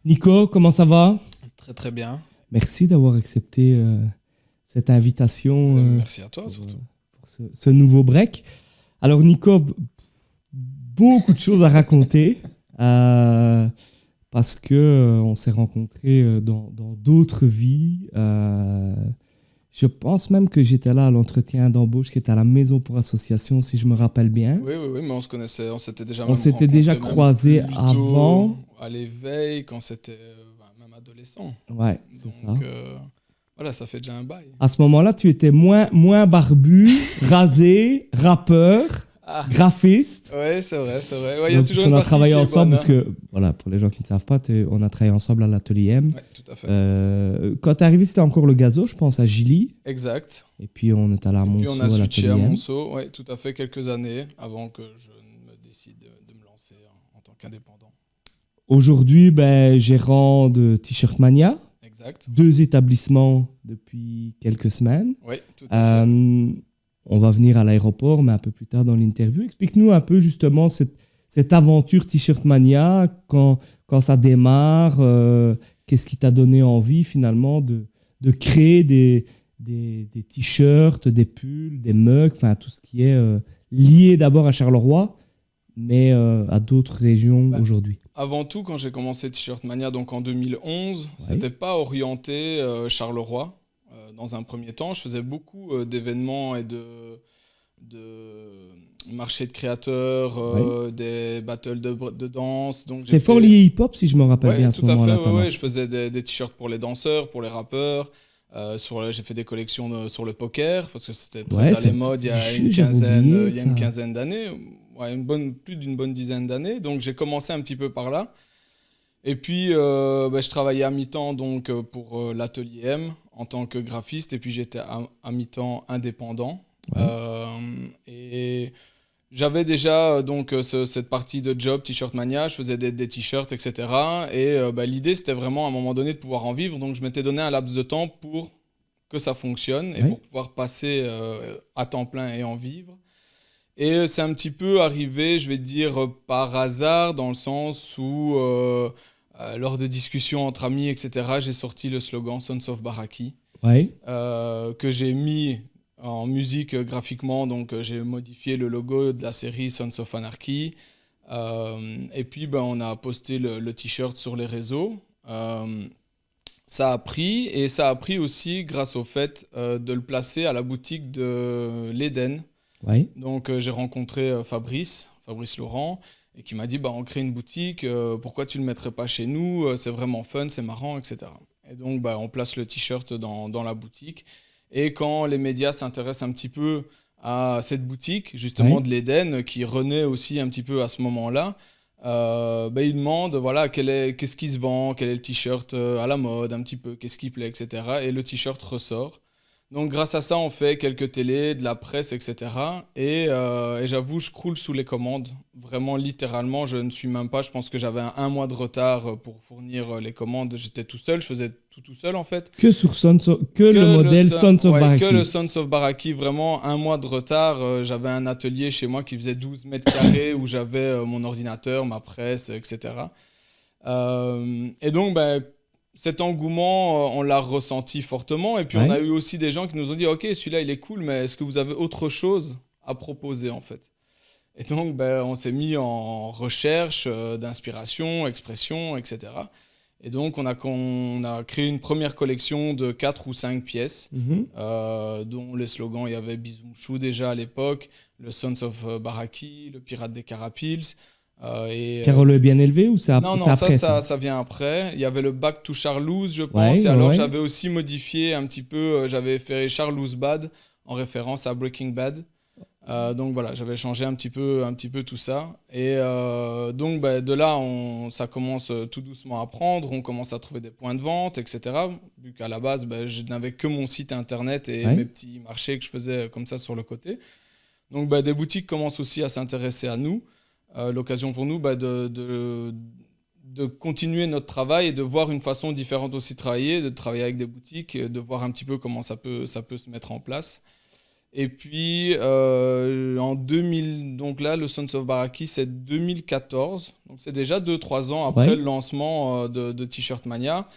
Nico, comment ça va? Très très bien. Merci d'avoir accepté cette invitation Merci à toi pour, surtout. pour ce nouveau break. Alors Nico, beaucoup de choses à raconter parce que on s'est rencontrés dans d'autres vies. Je pense même que j'étais là à l'entretien d'embauche qui était à la Maison pour Association, si je me rappelle bien. Oui, mais on se connaissait, on s'était déjà croisés avant. À l'éveil, quand c'était même adolescent. Ouais, c'est ça. Donc voilà, ça fait déjà un bail. À ce moment-là, tu étais moins barbu, rasé, rappeur, graphiste. Ouais, c'est vrai. Ouais, y a Donc, toujours on une a partie travaillé qui est ensemble, bonne, parce que, voilà, pour les gens qui ne savent pas, on a travaillé ensemble à l'atelier M. Ouais, tout à fait. Quand tu es arrivé, c'était encore le gazo, je pense, à Gilly. Exact. Et puis, on est allé à Monceau, Puis on a switché à l'atelier M. Monceau, ouais, tout à fait, quelques années avant que je ne me décide de me lancer en tant qu'indépendant. Aujourd'hui, gérant de T-Shirt Mania. Exact. 2 établissements depuis quelques semaines. Oui, tout à fait. On va venir à l'aéroport, mais un peu plus tard dans l'interview. Explique-nous un peu justement cette aventure T-Shirt Mania, quand ça démarre, qu'est-ce qui t'a donné envie finalement de créer des T-shirts, des pulls, des mugs, enfin tout ce qui est lié d'abord à Charleroi, mais à d'autres régions aujourd'hui. Avant tout, quand j'ai commencé T-Shirt Mania, donc en 2011, c'était pas orienté Charleroi. Dans un premier temps, je faisais beaucoup d'événements et de marchés de créateurs, des battles de danse. C'était fort lié hip-hop, si je me rappelle bien à ce moment-là. Tout à fait, ouais. Je faisais des t-shirts pour les danseurs, pour les rappeurs. J'ai fait des collections sur le poker, parce que c'était très à la mode il y a une quinzaine d'années. Ouais, plus d'une bonne dizaine d'années. Donc j'ai commencé un petit peu par là. Et puis je travaillais à mi-temps donc, pour l'atelier M en tant que graphiste. Et puis j'étais à mi-temps indépendant. Et j'avais déjà donc cette partie de job T-shirt Mania. Je faisais des t-shirts, etc. Et l'idée c'était vraiment à un moment donné de pouvoir en vivre. Donc je m'étais donné un laps de temps pour que ça fonctionne et pour pouvoir passer à temps plein et en vivre. Et c'est un petit peu arrivé, je vais dire, par hasard, dans le sens où, lors de discussions entre amis, etc., j'ai sorti le slogan Sons of Baraki, que j'ai mis en musique graphiquement. Donc, j'ai modifié le logo de la série Sons of Anarchy. Et puis, on a posté le t-shirt sur les réseaux. Ça a pris, et ça a pris aussi grâce au fait de le placer à la boutique de l'Eden. Donc j'ai rencontré Fabrice Laurent, et qui m'a dit on crée une boutique, pourquoi tu le mettrais pas chez nous, c'est vraiment fun, c'est marrant, etc. Et donc on place le t-shirt dans la boutique, et quand les médias s'intéressent un petit peu à cette boutique justement de l'Eden, qui renaît aussi un petit peu à ce moment-là, ils demandent qu'est-ce qui se vend, quel est le t-shirt à la mode un petit peu, qu'est-ce qui plaît, etc. Et le t-shirt ressort. Donc grâce à ça, on fait quelques télés, de la presse, etc. Et j'avoue, je croule sous les commandes. Vraiment, littéralement, je ne suis même pas... Je pense que j'avais un mois de retard pour fournir les commandes. J'étais tout seul, je faisais tout seul en fait. Que le modèle Sons of Baraki. Que le Sons of Baraki, vraiment un mois de retard. J'avais un atelier chez moi qui faisait 12 mètres carrés où j'avais mon ordinateur, ma presse, etc. Et donc, cet engouement, on l'a ressenti fortement. Et puis, on a eu aussi des gens qui nous ont dit « Ok, celui-là, il est cool, mais est-ce que vous avez autre chose à proposer, en fait ?» Et donc, on s'est mis en recherche d'inspiration, expression, etc. Et donc, on a créé une première collection de 4 ou 5 pièces, dont les slogans, il y avait Bisou Chou déjà à l'époque, le Sons of Baraki, le Pirate des Carapils. Carole est bien élevé ou ça Non, après ça vient après. Il y avait le Back to Charlouse, je pense. Et alors, j'avais aussi modifié un petit peu, j'avais fait Charlouse Bad en référence à Breaking Bad. Donc voilà, j'avais changé un petit peu tout ça. Et donc de là, ça commence tout doucement à prendre. On commence à trouver des points de vente, etc. Vu qu'à la base, je n'avais que mon site internet et mes petits marchés que je faisais comme ça sur le côté. Donc des boutiques commencent aussi à s'intéresser à nous. L'occasion pour nous de continuer notre travail et de voir une façon différente aussi de travailler avec des boutiques, de voir un petit peu comment ça peut se mettre en place. Et puis en 2000, donc là, le Sons of Baraki, c'est 2014. Donc c'est déjà 2-3 ans après le lancement de T-Shirt Mania.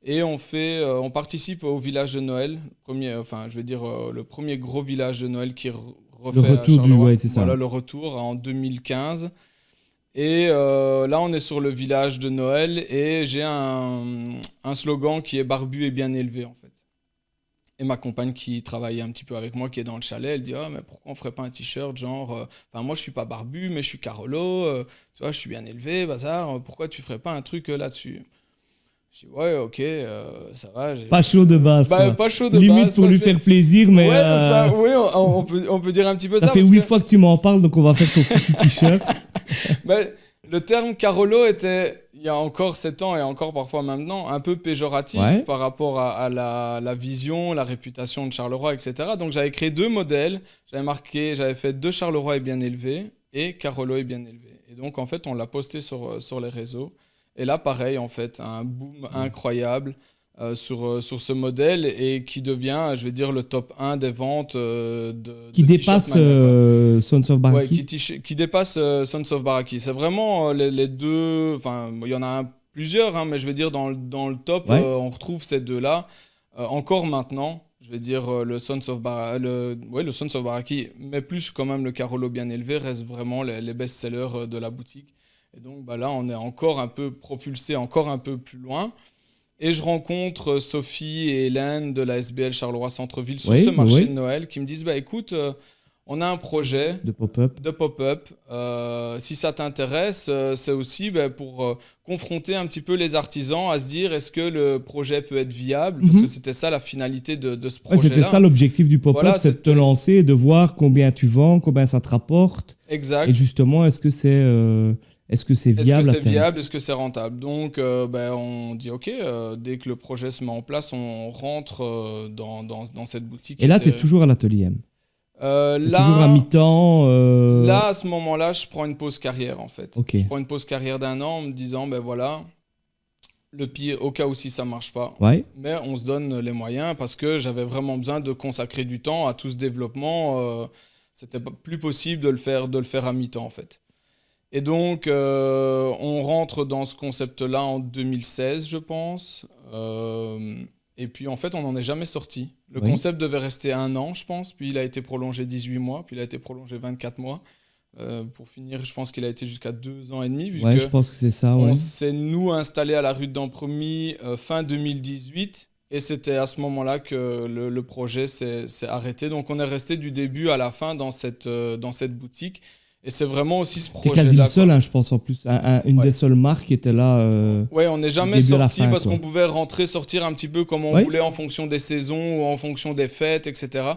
Et on participe au village de Noël, le premier gros village de Noël qui refait le retour à Charleroi. c'est ça. Voilà, le retour en 2015. Et là, on est sur le village de Noël et j'ai un slogan qui est barbu et bien élevé, en fait. Et ma compagne qui travaille un petit peu avec moi, qui est dans le chalet, elle dit « Ah, mais pourquoi on ferait pas un t-shirt genre... moi, je suis pas barbu, mais je suis Carolo, tu vois, je suis bien élevé, bazar, pourquoi tu ferais pas un truc là-dessus ?» Je dis ouais, ok, ça va. Pas chaud de base. Pas chaud de Limite base. pour lui faire plaisir, mais. Ouais, oui, on peut dire un petit peu ça. Ça fait 8 fois que tu m'en parles, donc on va faire ton petit t-shirt. Le terme Carolo était, il y a encore 7 ans et encore parfois maintenant, un peu péjoratif par rapport à la vision, la réputation de Charleroi, etc. Donc j'avais créé 2 modèles. J'avais fait 2 Charleroi est bien élevé et Carolo est bien élevé. Et donc en fait, on l'a posté sur les réseaux. Et là, pareil, en fait, un boom incroyable sur ce modèle et qui devient, je vais dire, le top 1 des ventes qui dépasse Sons of Baraki. Ouais, qui dépasse Sons of Baraki. C'est vraiment les deux... Enfin, il y en a plusieurs, hein, mais je vais dire, dans le top, on retrouve ces deux-là. Encore maintenant, je vais dire, le Sons of Baraki, mais plus quand même le Carolo bien élevé, reste vraiment les best-sellers de la boutique. Et donc là, on est encore un peu propulsé, encore un peu plus loin. Et je rencontre Sophie et Hélène de la SBL Charleroi Centre-Ville sur ce marché de Noël qui me disent écoute, on a un projet de pop-up. Si ça t'intéresse, c'est aussi pour confronter un petit peu les artisans à se dire est-ce que le projet peut être viable, parce que c'était ça la finalité de ce projet-là. C'était ça l'objectif du pop-up, c'est de te lancer et de voir combien tu vends, combien ça te rapporte. Exact. Et justement, est-ce que c'est viable? Est-ce que c'est viable? Est-ce que c'est rentable? Donc, on dit OK, dès que le projet se met en place, on rentre dans cette boutique. Et là, tu es toujours à l'atelier M. Là, toujours à mi-temps. Là, à ce moment-là, je prends une pause carrière, en fait. Okay. Je prends une pause carrière d'1 an en me disant, voilà, le pire, au cas où si ça ne marche pas. Mais on se donne les moyens parce que j'avais vraiment besoin de consacrer du temps à tout ce développement. C'était plus possible de le faire à mi-temps, en fait. Et donc, on rentre dans ce concept-là en 2016, je pense. Et puis, en fait, on n'en est jamais sorti. Le concept devait rester 1 an, je pense. Puis, il a été prolongé 18 mois. Puis, il a été prolongé 24 mois. Pour finir, je pense qu'il a été jusqu'à 2 ans et demi. Je pense que c'est ça. On s'est, nous, installés à la rue de Dampremy fin 2018. Et c'était à ce moment-là que le projet s'est arrêté. Donc, on est resté du début à la fin dans cette boutique. Et c'est vraiment aussi ce projet-là. T'es quasi le seul, je pense, en plus. Une des seules marques qui était là. On n'est jamais sorti parce qu'on pouvait rentrer, sortir un petit peu comme on voulait en fonction des saisons ou en fonction des fêtes, etc.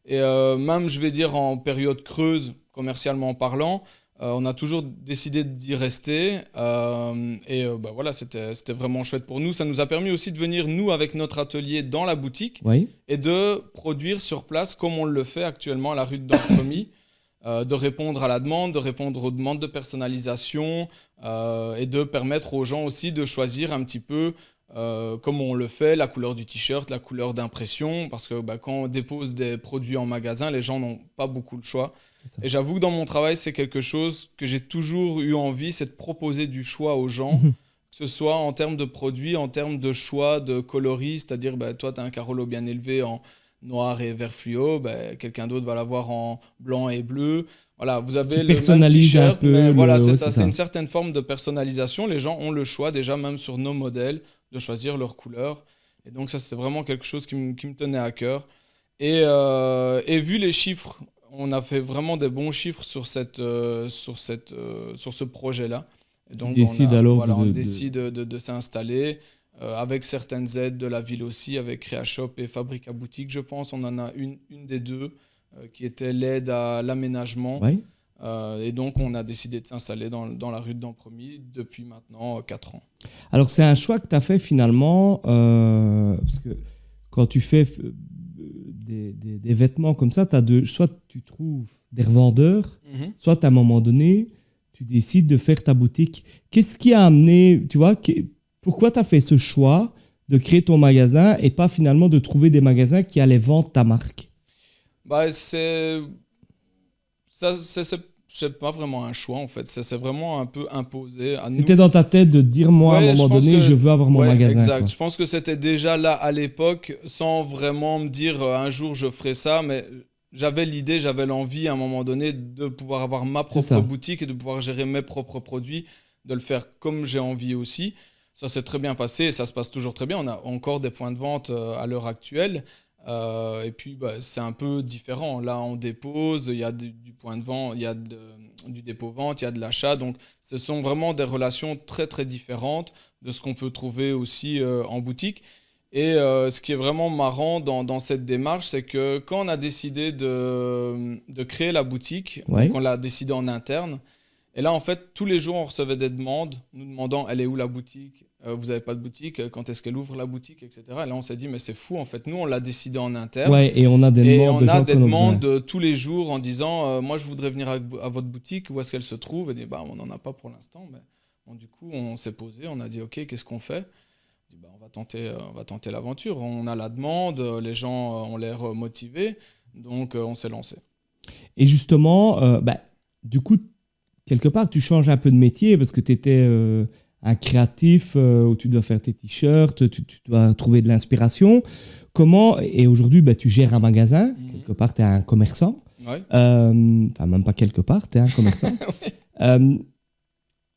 Et même, je vais dire, en période creuse, commercialement parlant, on a toujours décidé d'y rester. Voilà, c'était vraiment chouette pour nous. Ça nous a permis aussi de venir, nous, avec notre atelier dans la boutique et de produire sur place comme on le fait actuellement à la rue de Dampremy. De répondre à la demande, de répondre aux demandes de personnalisation et de permettre aux gens aussi de choisir un petit peu, comme on le fait, la couleur du t-shirt, la couleur d'impression, parce que quand on dépose des produits en magasin, les gens n'ont pas beaucoup le choix. Et j'avoue que dans mon travail, c'est quelque chose que j'ai toujours eu envie, c'est de proposer du choix aux gens, que ce soit en termes de produits, en termes de choix, de coloris, c'est-à-dire toi, tu as un Carolo bien élevé en noir et vert fluo, quelqu'un d'autre va l'avoir en blanc et bleu. Voilà, vous avez le même t-shirt, mais voilà, c'est ça. C'est une certaine forme de personnalisation. Les gens ont le choix déjà, même sur nos modèles, de choisir leur couleur. Et donc ça, c'est vraiment quelque chose qui me tenait à cœur. Et vu les chiffres, on a fait vraiment des bons chiffres sur ce projet-là. Et donc on décide de s'installer. Avec certaines aides de la ville aussi, avec Créashop et Fabrique à Boutique, je pense. On en a une des deux qui était l'aide à l'aménagement. Et donc, on a décidé de s'installer dans la rue de Dampremy depuis maintenant 4 ans. Alors, c'est un choix que tu as fait finalement, parce que quand tu fais des vêtements comme ça, soit tu trouves des revendeurs, soit à un moment donné, tu décides de faire ta boutique. Qu'est-ce qui a amené, tu vois, pourquoi tu as fait ce choix de créer ton magasin et pas finalement de trouver des magasins qui allaient vendre ta marque? Bah, c'est pas vraiment un choix en fait, c'est vraiment un peu imposé à nous. C'était dans ta tête de dire, moi, à un moment donné, je veux avoir mon magasin. Exact. Quoi. Je pense que c'était déjà là à l'époque, sans vraiment me dire un jour je ferai ça, mais j'avais l'idée, j'avais l'envie à un moment donné de pouvoir avoir ma propre boutique et de pouvoir gérer mes propres produits, de le faire comme j'ai envie aussi. Ça s'est très bien passé et ça se passe toujours très bien. On a encore des points de vente à l'heure actuelle. Et puis c'est un peu différent. Là, on dépose, il y a du point de vente, il y a du dépôt-vente, il y a de l'achat. Donc, ce sont vraiment des relations très très différentes de ce qu'on peut trouver aussi en boutique. Et ce qui est vraiment marrant dans cette démarche, c'est que quand on a décidé de créer la boutique, donc on l'a décidé en interne. Et là, en fait, tous les jours, on recevait des demandes nous demandant elle est où la boutique, vous n'avez pas de boutique, quand est-ce qu'elle ouvre la boutique, etc. Et là, on s'est dit mais c'est fou, en fait, nous, on l'a décidé en interne. Ouais, et on a des demandes tous les jours en disant moi, je voudrais venir à votre boutique, où est-ce qu'elle se trouve? Et dit, on n'en a pas pour l'instant. Mais bon, du coup, on s'est posé, on a dit ok, qu'est-ce qu'on fait? On dit, on va tenter l'aventure. On a la demande, les gens ont l'air motivés, donc on s'est lancé. Et justement, du coup, quelque part, tu changes un peu de métier parce que tu étais un créatif où tu dois faire tes t-shirts, tu dois trouver de l'inspiration. Comment, et aujourd'hui, tu gères un magasin, quelque part, tu es un commerçant. Ouais. Enfin, même pas quelque part, tu es un commerçant.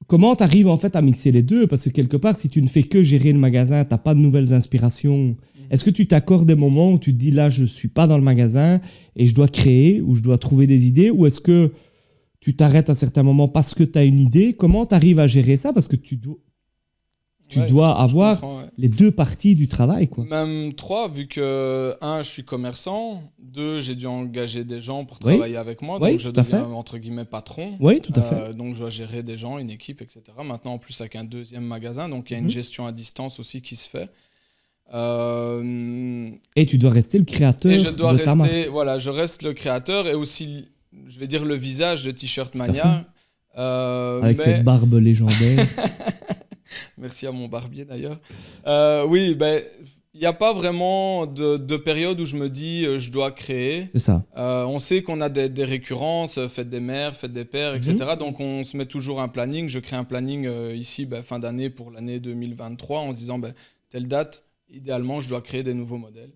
Comment tu arrives en fait à mixer les deux? Parce que quelque part, si tu ne fais que gérer le magasin, tu n'as pas de nouvelles inspirations. Est-ce que tu t'accordes des moments où tu te dis là, je ne suis pas dans le magasin et je dois créer ou je dois trouver des idées? Ou est-ce que tu t'arrêtes à certains moments parce que tu as une idée? Comment tu arrives à gérer ça? Parce que tu dois avoir les deux parties du travail. Quoi. Même trois, vu que, un, je suis commerçant, deux, j'ai dû engager des gens pour travailler avec moi, donc je deviens, entre guillemets, patron. Oui, tout à fait. Donc je dois gérer des gens, une équipe, etc. Maintenant, en plus, avec un deuxième magasin, donc il y a une gestion à distance aussi qui se fait. Et tu dois rester le créateur et je dois de ta marque. Voilà, je reste le créateur et aussi, je vais dire, le visage de T-shirt Mania. Avec cette barbe légendaire. Merci à mon barbier d'ailleurs. Oui, il n'y a pas vraiment de période où je me dis je dois créer. C'est ça. On sait qu'on a des récurrences, fête des mères, fête des pères, etc. Donc on se met toujours un planning. Je crée un planning ici, fin d'année pour l'année 2023 en se disant telle date, idéalement, je dois créer des nouveaux modèles.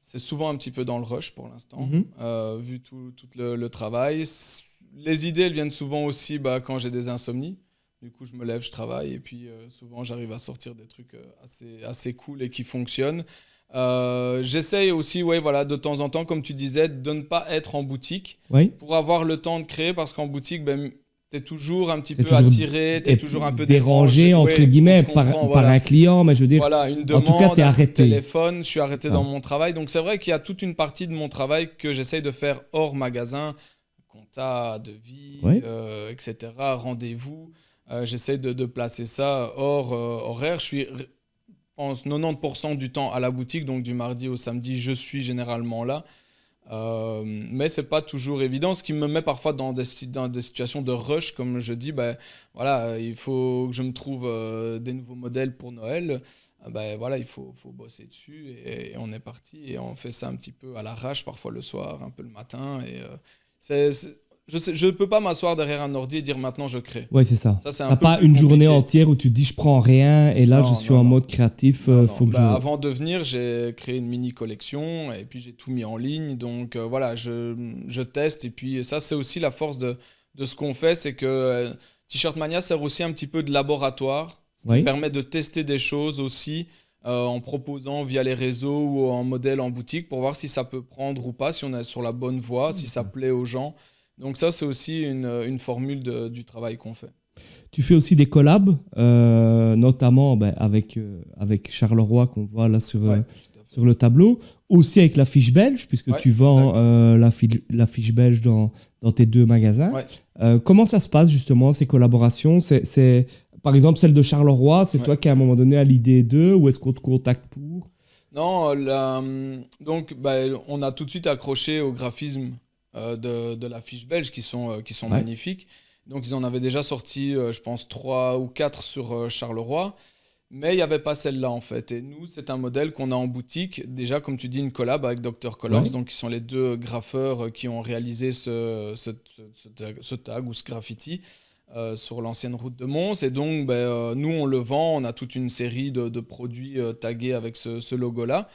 C'est souvent un petit peu dans le rush pour l'instant, vu tout le travail. Les idées, elles viennent souvent aussi quand j'ai des insomnies. Du coup, je me lève, je travaille, et puis souvent, j'arrive à sortir des trucs assez cool et qui fonctionnent. J'essaye aussi, de temps en temps, comme tu disais, de ne pas être en boutique pour avoir le temps de créer, parce qu'en boutique, t'es toujours un petit peu attiré, t'es toujours un peu dérangé entre guillemets par un client, mais je veux dire, une demande, en tout cas, t'es arrêté. Téléphone, je suis arrêté dans mon travail. Donc c'est vrai qu'il y a toute une partie de mon travail que j'essaye de faire hors magasin, compta, devis, etc., rendez-vous. J'essaye de placer ça hors horaire. Je suis, je pense, 90% du temps à la boutique, donc du mardi au samedi, je suis généralement là. Mais c'est pas toujours évident, ce qui me met parfois dans des situations de rush, comme je dis, il faut que je me trouve des nouveaux modèles pour Noël. Il faut bosser dessus et on est parti et on fait ça un petit peu à l'arrache, parfois le soir, un peu le matin. Et je ne peux pas m'asseoir derrière un ordi et dire maintenant je crée. Oui, c'est ça. T'as pas une journée entière où tu te dis je prends rien et là je suis en mode créatif. Avant de venir, j'ai créé une mini collection et puis j'ai tout mis en ligne. Donc je teste. Et puis ça, c'est aussi la force de ce qu'on fait. C'est que T-shirt Mania sert aussi un petit peu de laboratoire. Ce qui permet de tester des choses aussi en proposant via les réseaux ou en modèle en boutique pour voir si ça peut prendre ou pas, si on est sur la bonne voie, si ça plaît aux gens. Donc ça, c'est aussi une formule du travail qu'on fait. Tu fais aussi des collabs, notamment avec Charleroi qu'on voit là sur le tableau, aussi avec la fiche belge, puisque tu vends la fiche belge dans tes deux magasins. Comment ça se passe justement, ces collaborations? C'est par exemple, celle de Charleroi, c'est toi qui à un moment donné as l'idée d'eux, ou est-ce qu'on te contacte pour? Non, donc on a tout de suite accroché au graphisme de la fiche belge qui sont magnifiques. Donc ils en avaient déjà sorti, je pense, 3 ou 4 sur Charleroi. Mais il n'y avait pas celle-là en fait. Et nous, c'est un modèle qu'on a en boutique. Déjà, comme tu dis, une collab avec Dr. Colors, Ouais. donc qui sont les deux graffeurs qui ont réalisé ce tag ou ce graffiti sur l'ancienne route de Mons. Et donc, nous, on le vend. On a toute une série de produits tagués avec ce logo-là.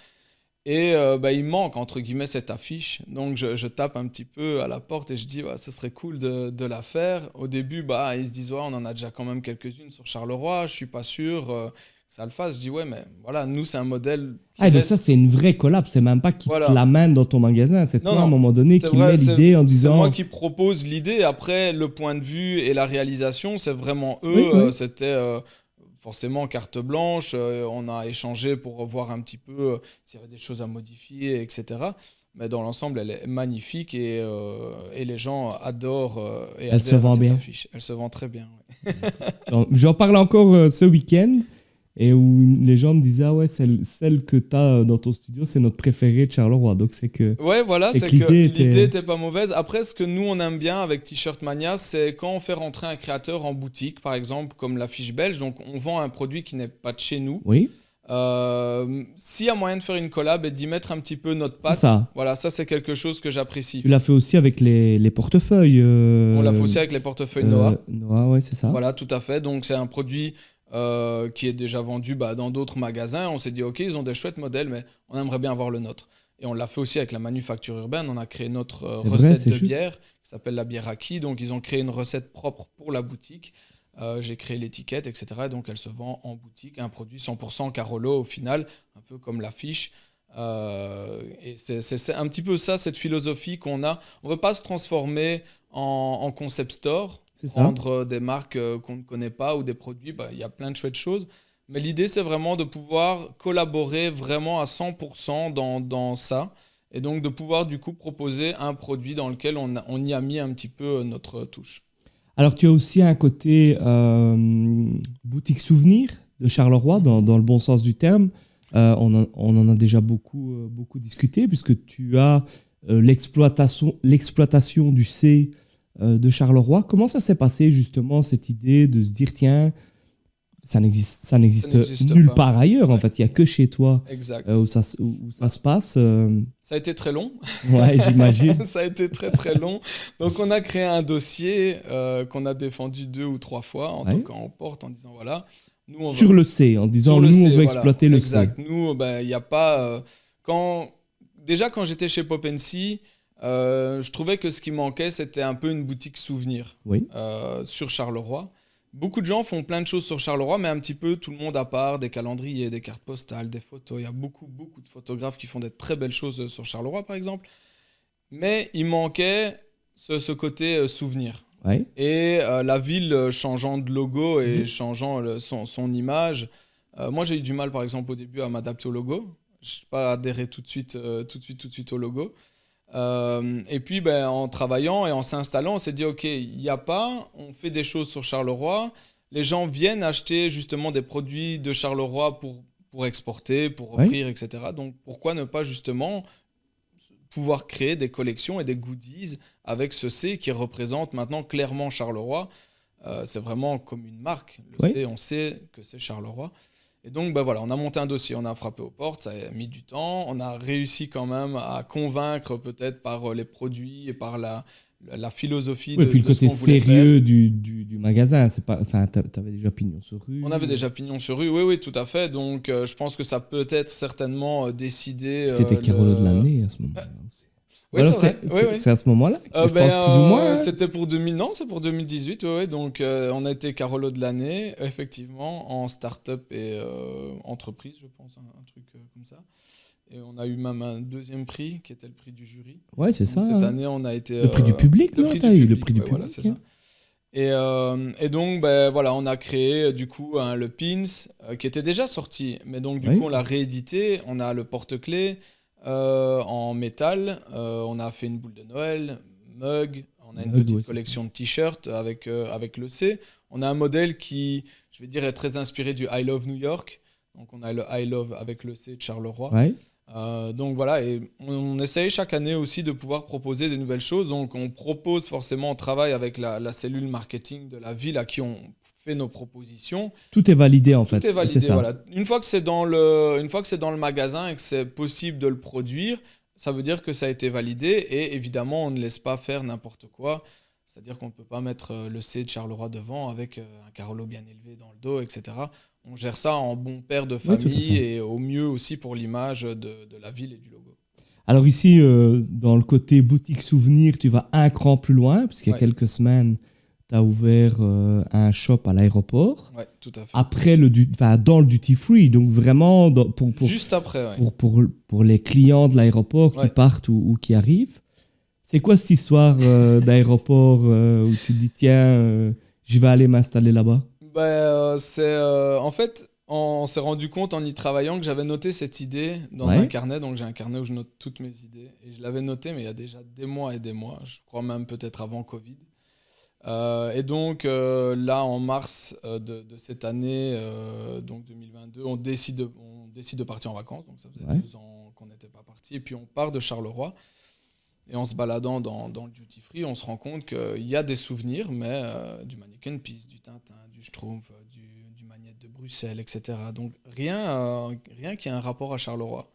Et il manque, entre guillemets, cette affiche. Donc, je tape un petit peu à la porte et je dis, ouais, ce serait cool de la faire. Au début, ils se disent, ouais, on en a déjà quand même quelques-unes sur Charleroi, je suis pas sûr que ça le fasse. Je dis, ouais, mais voilà, nous, c'est un modèle qui Ah, donc ça, reste... c'est une vraie collab. C'est même pas qu'ils te Voilà. l'amènent dans ton magasin. C'est Non, toi, à un non, moment donné, c'est qui vrai, met l'idée en c'est moi disant... qui propose l'idée. Après, le point de vue et la réalisation, c'est vraiment eux. Oui, oui. C'était forcément carte blanche. On a échangé pour voir un petit peu s'il y avait des choses à modifier, etc. Mais dans l'ensemble, elle est magnifique et les gens adorent et Elle se adhèrent à vend cette bien. affiche. Elle se vend très bien. Ouais. J'en parle encore ce week-end et où les gens me disaient, ah ouais, celle que tu as dans ton studio, c'est notre préférée de Charleroi. Donc c'est que, Ouais, voilà, c'est c'est que que l'idée l'idée était... était pas mauvaise. Après, ce que nous, on aime bien avec T-Shirt Mania, c'est quand on fait rentrer un créateur en boutique, par exemple, comme l'affiche belge. Donc, on vend un produit qui n'est pas de chez nous. Oui, S'il y a moyen de faire une collab et d'y mettre un petit peu notre c'est patte, ça. voilà, ça, c'est quelque chose que j'apprécie. Tu l'as fait aussi avec les portefeuilles. On l'a fait aussi avec les portefeuilles Noah. Noah, ouais, c'est ça. Voilà, tout à fait. Donc, c'est un produit qui est déjà vendu dans d'autres magasins. On s'est dit, OK, ils ont des chouettes modèles, mais on aimerait bien avoir le nôtre. Et on l'a fait aussi avec la manufacture urbaine. On a créé notre C'est vrai, recette c'est de juste. bière qui s'appelle la bière Aki. Donc, ils ont créé une recette propre pour la boutique. J'ai créé l'étiquette, etc. Donc, elle se vend en boutique. Un produit 100% Carolo au final, un peu comme l'affiche. Et c'est un petit peu ça, cette philosophie qu'on a. On ne veut pas se transformer en concept store, C'est ça. prendre des marques qu'on ne connaît pas ou des produits. Il y a plein de chouettes choses. Mais l'idée, c'est vraiment de pouvoir collaborer vraiment à 100% dans ça. Et donc, de pouvoir du coup proposer un produit dans lequel on y a mis un petit peu notre touche. Alors, tu as aussi un côté boutique souvenir de Charleroi, dans le bon sens du terme. On en a déjà beaucoup discuté, puisque tu as l'exploitation du C de Charleroi. Comment ça s'est passé, justement, cette idée de se dire, tiens, ça n'existe nulle pas. part ailleurs, en Ouais. fait. Il n'y a que chez toi Exact. où ça se passe. Ça a été très long. Ouais, j'imagine. Ça a été très très long. Donc on a créé un dossier qu'on a défendu 2 ou 3 fois en Ouais. toquant en porte en disant voilà, nous on Sur le C, en disant, sur le nous, C, on veut voilà. exploiter le Exact. C. Nous, il n'y a pas. Déjà, quand j'étais chez Pop & See, je trouvais que ce qui manquait, c'était un peu une boutique souvenir Oui. sur Charleroi. Beaucoup de gens font plein de choses sur Charleroi, mais un petit peu tout le monde à part, des calendriers, des cartes postales, des photos. Il y a beaucoup de photographes qui font des très belles choses sur Charleroi, par exemple. Mais il manquait ce côté souvenir. Ouais. Et la ville changeant de logo et Mhm. changeant son image. Moi, j'ai eu du mal, par exemple, au début à m'adapter au logo. Je n'ai pas adhéré tout de suite au logo. Et puis, en travaillant et en s'installant, on s'est dit, OK, il n'y a pas, on fait des choses sur Charleroi. Les gens viennent acheter justement des produits de Charleroi pour exporter, pour Ouais. offrir, etc. Donc, pourquoi ne pas justement pouvoir créer des collections et des goodies avec ce C qui représente maintenant clairement Charleroi. C'est vraiment comme une marque. Le Oui. C, on sait que c'est Charleroi. Et donc, voilà, on a monté un dossier, on a frappé aux portes, ça a mis du temps. On a réussi quand même à convaincre peut-être par les produits et par la philosophie Oui, et puis le de ce côté qu'on voulait faire. sérieux du magasin, c'est pas, enfin, t'avais déjà pignon sur rue. On avait déjà pignon sur rue, oui, tout à fait. Donc, je pense que ça peut être certainement décidé. T'étais Carolo de l'année à ce moment-là aussi. Oui, Alors, c'est vrai. Oui, oui. c'est à ce moment-là que je pense plus ou moins. C'était pour 2000, non, c'est pour 2018, ouais. Donc, on a été Carolo de l'année, effectivement, en start-up et entreprise, je pense, un truc comme ça. Et on a eu même un deuxième prix, qui était le prix du jury. Ouais, c'est ça. Donc, cette hein. année, on a été... Le prix du public, non? T'as eu le prix du ouais, public. voilà, c'est ça. Et donc, voilà, on a créé du coup le Pins, qui était déjà sorti, mais donc du Oui. coup, on l'a réédité. On a le porte-clés en métal, on a fait une boule de Noël, mug, on a une Mug, petite ouais, c'est collection de t-shirts avec le C. On a un modèle qui, je vais dire, est très inspiré du I Love New York. Donc, on a le I Love avec le C de Charleroi. Ouais. Donc voilà, et on essaye chaque année aussi de pouvoir proposer des nouvelles choses. Donc on propose forcément, on travaille avec la cellule marketing de la ville à qui on fait nos propositions. Tout est validé en fait. Tout est validé, C'est ça. voilà. Une fois que c'est dans le magasin et que c'est possible de le produire, ça veut dire que ça a été validé et évidemment, on ne laisse pas faire n'importe quoi. C'est-à-dire qu'on ne peut pas mettre le C de Charleroi devant avec un Carolo bien élevé dans le dos, etc. On gère ça en bon père de Oui, tout à famille fait. et au mieux aussi pour l'image de la ville et du logo. Alors ici, dans le côté boutique souvenir, tu vas un cran plus loin, parce qu'il y a Ouais. quelques semaines, tu as ouvert un shop à l'aéroport. Ouais, tout à fait. Après, dans le duty free, donc vraiment Juste après, ouais. pour les clients de l'aéroport qui Ouais. partent ou qui arrivent. C'est quoi cette histoire d'aéroport où tu te dis, tiens, je vais aller m'installer là-bas? En fait, on s'est rendu compte en y travaillant que j'avais noté cette idée dans Ouais. un carnet. Donc j'ai un carnet où je note toutes mes idées. Et je l'avais noté, mais il y a déjà des mois et des mois. Je crois même peut-être avant Covid. Et donc là, en mars de cette année, donc 2022, on décide de partir en vacances. Donc ça faisait Ouais. 2 ans qu'on n'était pas parti. Et puis on part de Charleroi. Et en se baladant dans le duty free, on se rend compte qu'il y a des souvenirs, mais du Mannequin Peace, du Tintin, du Schtroumpf, du Magnette de Bruxelles, etc. Donc rien qui a un rapport à Charleroi.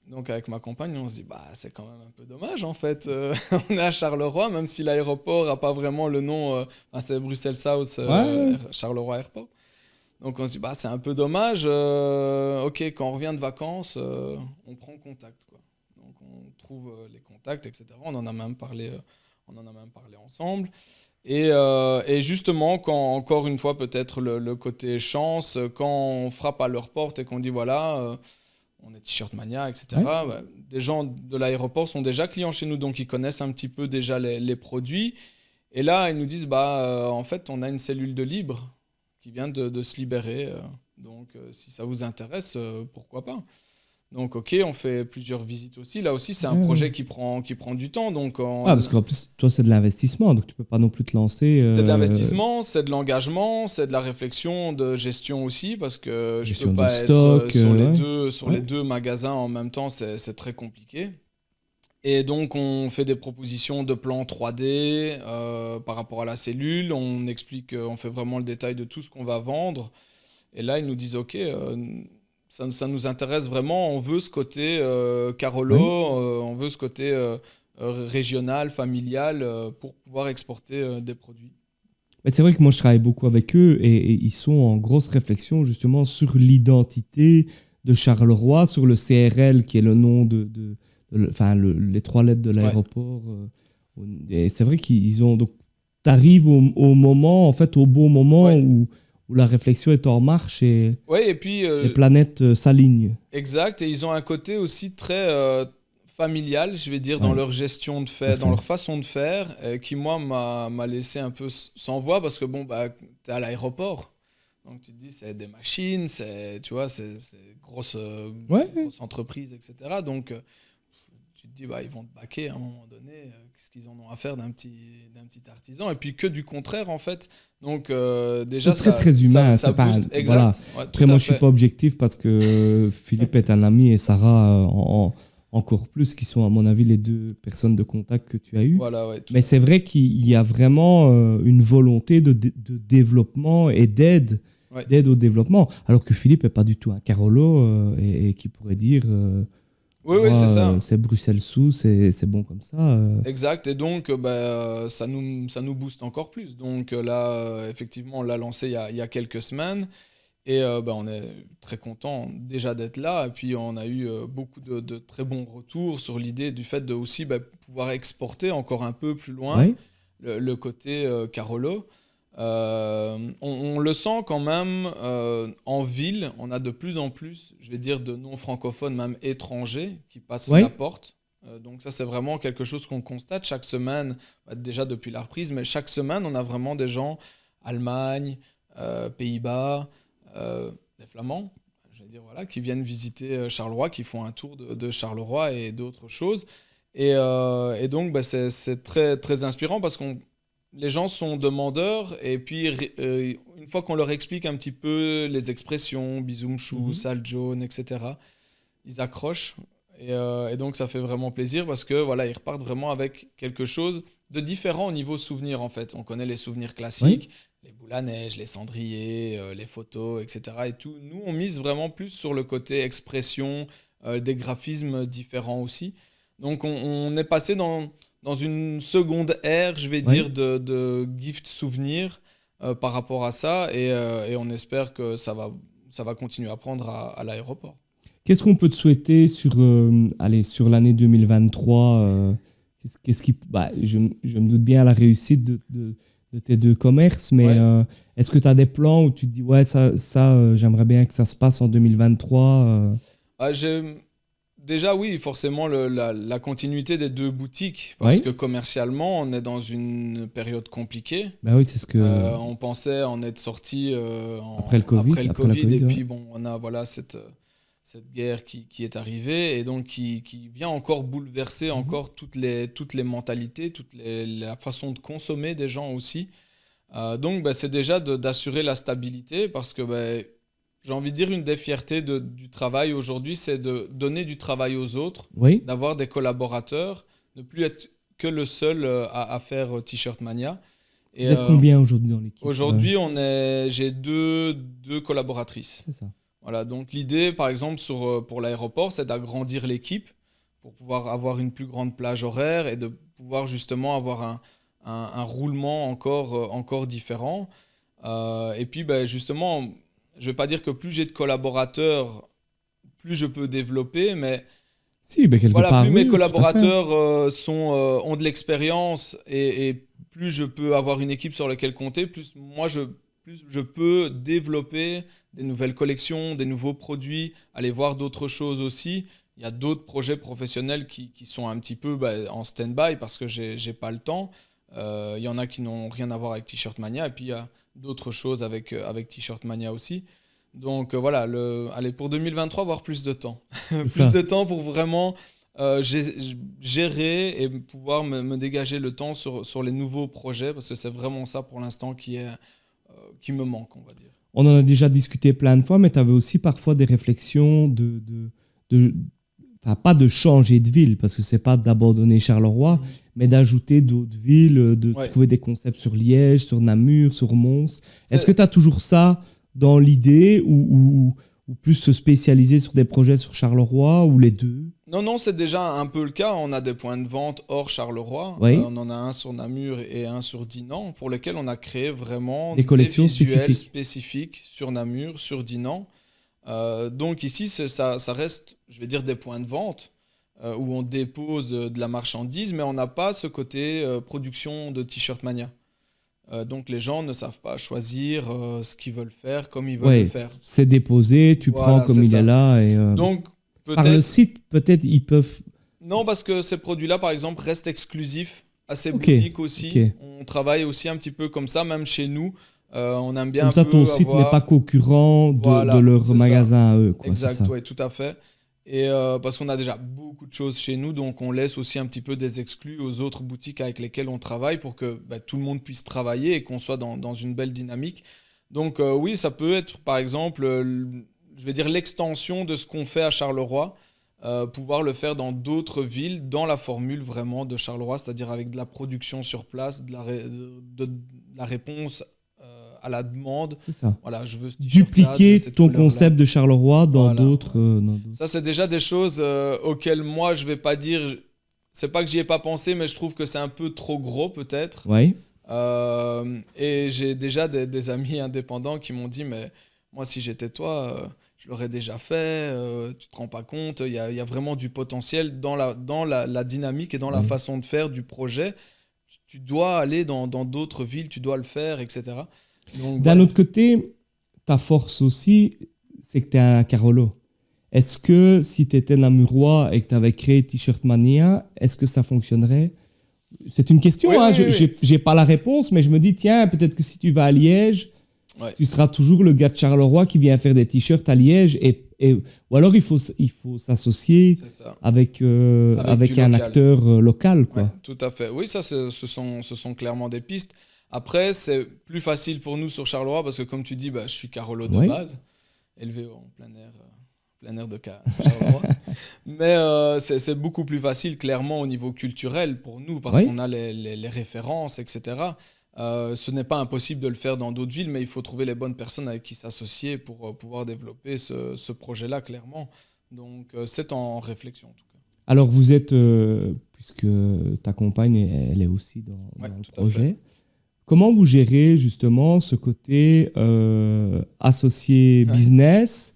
Donc avec ma compagne, on se dit, bah c'est quand même un peu dommage en fait. On est à Charleroi, même si l'aéroport n'a pas vraiment le nom, c'est Bruxelles South, Ouais. Charleroi Airport. Donc on se dit, bah c'est un peu dommage. Ok, quand on revient de vacances, on prend contact, quoi. Donc on trouve les contacts, etc. On en a même parlé ensemble. Et justement, quand encore une fois, peut-être le côté chance, quand on frappe à leur porte et qu'on dit voilà, on est T-shirt Mania, etc. Ouais. bah, des gens de l'aéroport sont déjà clients chez nous, donc ils connaissent un petit peu déjà les produits. Et là, ils nous disent bah en fait, on a une cellule de libre qui vient de se libérer. Donc si ça vous intéresse, pourquoi pas? Donc, ok, on fait plusieurs visites aussi. Là aussi, c'est un Ouais. projet qui prend du temps. Donc, Ah, parce qu'en plus, toi, c'est de l'investissement, donc tu peux pas non plus te lancer. c'est de l'investissement, c'est de l'engagement, c'est de la réflexion, de gestion aussi, parce que je Gestion peux de pas être stock, sur ouais. les deux magasins en même temps, c'est très compliqué. Et donc, on fait des propositions de plans 3D par rapport à la cellule. On explique, on fait vraiment le détail de tout ce qu'on va vendre. Et là, ils nous disent, OK, ça nous intéresse vraiment. On veut ce côté Carolo, Ouais. on veut ce côté régional, familial, pour pouvoir exporter des produits. Mais c'est vrai que moi, je travaille beaucoup avec eux et ils sont en grosse réflexion justement sur l'identité de Charleroi, sur le CRL qui est le nom enfin, les 3 lettres de l'aéroport. Et c'est vrai qu'ils ont. Donc, tu arrives au moment, en fait, au bon moment Ouais. où la réflexion est en marche et Ouais, et puis, les planètes s'alignent. exact, et ils ont un côté aussi très familial, je vais dire, dans Ouais. leur gestion de Tout à faire, dans fait. leur façon de faire, qui, moi, m'a laissé un peu sans voix parce que, bon, bah, t'es à l'aéroport. Donc, tu te dis, c'est des machines, tu vois, c'est grosse, Ouais. grosse entreprise, etc. Donc, tu te dis, bah, ils vont te baquer à un moment donné. Qu'est-ce qu'ils en ont à faire d'un petit artisan? Et puis que du contraire, en fait. Donc, déjà, C'est très, très humain. ça C'est pas, booste. voilà. Exact. Ouais, Après, tout moi, à je suis fait. pas objectif parce que Philippe est un ami et Sarah encore plus, qui sont, à mon avis, les 2 personnes de contact que tu as eues. Voilà, ouais. Mais c'est vrai qu'il y a vraiment une volonté de développement et d'aide Ouais. au développement. Alors que Philippe n'est pas du tout un Carolo et qui pourrait dire Oui, oui, moi, c'est ça. c'est Bruxelles sous, c'est bon comme ça. Exact. Et donc, ça nous booste encore plus. Donc là, effectivement, on l'a lancé il y a quelques semaines. Et on est très content déjà d'être là. Et puis, on a eu beaucoup de très bons retours sur l'idée du fait de aussi pouvoir exporter encore un peu plus loin Ouais. le côté Carolo. On le sent quand même en ville. On a de plus en plus, je vais dire, de non-francophones, même étrangers, qui passent Ouais. la porte. Donc ça, c'est vraiment quelque chose qu'on constate chaque semaine, déjà depuis la reprise, mais chaque semaine, on a vraiment des gens, Allemagne, Pays-Bas, des Flamands, je vais dire, voilà, qui viennent visiter Charleroi, qui font un tour de Charleroi et d'autres choses. Et donc, c'est très, très inspirant parce qu'on les gens sont demandeurs et puis une fois qu'on leur explique un petit peu les expressions, bisoum chou, Mhm. sale jaune, etc., ils accrochent et donc ça fait vraiment plaisir parce que voilà, ils repartent vraiment avec quelque chose de différent au niveau souvenir en fait. On connaît les souvenirs Ouais. classiques, les boules à neige, les cendriers, les photos, etc. Et tout. Nous, on mise vraiment plus sur le côté expression, des graphismes différents aussi. Donc, on est passé dans une seconde ère, je vais Oui. dire, de gift souvenirs par rapport à ça. Et on espère que ça va continuer à prendre à l'aéroport. Qu'est-ce qu'on peut te souhaiter allez, sur l'année 2023 je me doute bien à la réussite de tes deux commerces, mais Ouais. est-ce que tu as des plans où tu te dis, ouais, j'aimerais bien que ça se passe en 2023 Ah, déjà, oui, forcément, la continuité des deux boutiques, parce Oui, que commercialement, on est dans une période compliquée. bah oui, c'est ce que. On pensait en être sorti Après le Covid, après le après la Covid, et Covid, ouais. puis bon, on a voilà, cette guerre qui est arrivée, et donc qui vient encore bouleverser Mhm. encore toutes les mentalités, la façon de consommer des gens aussi. Donc, bah, c'est déjà d'assurer la stabilité, parce que bah, j'ai envie de dire, une des fiertés du travail aujourd'hui, c'est de donner du travail aux autres, Oui, d'avoir des collaborateurs, ne plus être que le seul à faire T-shirt Mania. Et vous êtes combien aujourd'hui dans l'équipe aujourd'hui, j'ai deux collaboratrices. C'est ça. Voilà, donc l'idée, par exemple, pour l'aéroport, c'est d'agrandir l'équipe pour pouvoir avoir une plus grande plage horaire et de pouvoir justement avoir un roulement encore différent. Et puis, ben, justement, je ne vais pas dire que plus j'ai de collaborateurs, plus je peux développer, mais Si, ben quelque voilà, part, plus mes oui, tout à fait. collaborateurs ont de l'expérience et plus je peux avoir une équipe sur laquelle compter, plus je peux développer des nouvelles collections, des nouveaux produits, aller voir d'autres choses aussi. Il y a d'autres projets professionnels qui sont un petit peu bah, en stand-by parce que j'ai pas le temps. Il y en a qui n'ont rien à voir avec T-Shirt Mania, et puis il y a d'autres choses avec T-Shirt Mania aussi. Donc voilà, allez, pour 2023, avoir plus de temps. C'est Plus ça. de temps pour vraiment gérer et pouvoir me dégager le temps sur les nouveaux projets, parce que c'est vraiment ça pour l'instant qui me manque, on va dire. On en a déjà discuté plein de fois, mais tu avais aussi parfois des réflexions de- enfin, pas de changer de ville, parce que c'est pas d'abandonner Charleroi, Mhm. mais d'ajouter d'autres villes, de Ouais. trouver des concepts sur Liège, sur Namur, sur Mons. Est-ce que C'est- tu as toujours ça dans l'idée ou plus se spécialiser sur des projets sur Charleroi ou les deux? Non, non, c'est déjà un peu le cas. On a des points de vente hors Charleroi. Oui, On en a un sur Namur et un sur Dinan, pour lesquels on a créé vraiment des des collections visuels spécifiques. spécifiques sur Namur, sur Dinan. Donc ici, ça reste, je vais dire, des points de vente où on dépose de la marchandise, mais on n'a pas ce côté production de T-shirt Mania. Donc les gens ne savent pas choisir ce qu'ils veulent faire comme ils veulent le Oui, faire. c'est déposé, tu prends Voilà, comme c'est il est ça. là. Donc Par le peut-être, site, peut-être ils peuvent. non, parce que ces produits-là, par exemple, restent exclusifs à ces Ok, boutiques ok. aussi. On travaille aussi un petit peu comme ça, même chez nous. On aime bien Comme un ça, ton peu site n'est pas avoir... concurrent de Voilà, leur c'est ça. magasin à eux, quoi, c'est Exact, ça. oui, tout à fait. Et parce qu'on a déjà beaucoup de choses chez nous, donc on laisse aussi un petit peu des exclus aux autres boutiques avec lesquelles on travaille pour que bah, tout le monde puisse travailler et qu'on soit dans une belle dynamique. Donc oui, ça peut être par exemple, je vais dire l'extension de ce qu'on fait à Charleroi, pouvoir le faire dans d'autres villes, dans la formule vraiment de Charleroi, c'est-à-dire avec de la production sur place, de la réponse à la demande. C'est ça. Voilà, je veux ce t-shirt-là, de Dupliquer cette ton couleur-là. concept de Charleroi dans Voilà, d'autres. ouais. Dans d'autres. Ça, c'est déjà des choses auxquelles moi, je vais pas dire. C'est pas que j'y ai pas pensé, mais je trouve que c'est un peu trop gros, peut-être. Oui, Et j'ai déjà des amis indépendants qui m'ont dit, mais moi, si j'étais toi, je l'aurais déjà fait. Tu te rends pas compte. Il y a vraiment du potentiel dans la dynamique et dans la oui. façon de faire du projet. Tu dois aller dans d'autres villes, tu dois le faire, etc. Donc D'un voilà. autre côté, ta force aussi, c'est que tu es un Carolo. Est-ce que si tu étais Namurois et que tu avais créé T-shirt Mania, est-ce que ça fonctionnerait? C'est une Oui, question, hein. oui, oui, oui. J'ai pas la réponse, mais je me dis, tiens, peut-être que si tu vas à Liège, Ouais, tu seras toujours le gars de Charleroi qui vient faire des t-shirts à Liège. Ou alors il faut s'associer c'est ça. Avec avec du un local. acteur local, Ouais, quoi. tout à fait. Oui, ça, ce sont clairement des pistes. Après, c'est plus facile pour nous sur Charleroi parce que, comme tu dis, bah, je suis Carolo de Oui, base, élevé en plein air de Charleroi. Mais c'est beaucoup plus facile, clairement, au niveau culturel pour nous parce oui, qu'on a les références, etc. Ce n'est pas impossible de le faire dans d'autres villes, mais il faut trouver les bonnes personnes avec qui s'associer pour pouvoir développer ce projet-là, clairement. Donc, c'est en réflexion, en tout cas. Alors, vous êtes, puisque ta compagne, elle est aussi dans le projet, comment vous gérez justement ce côté associé business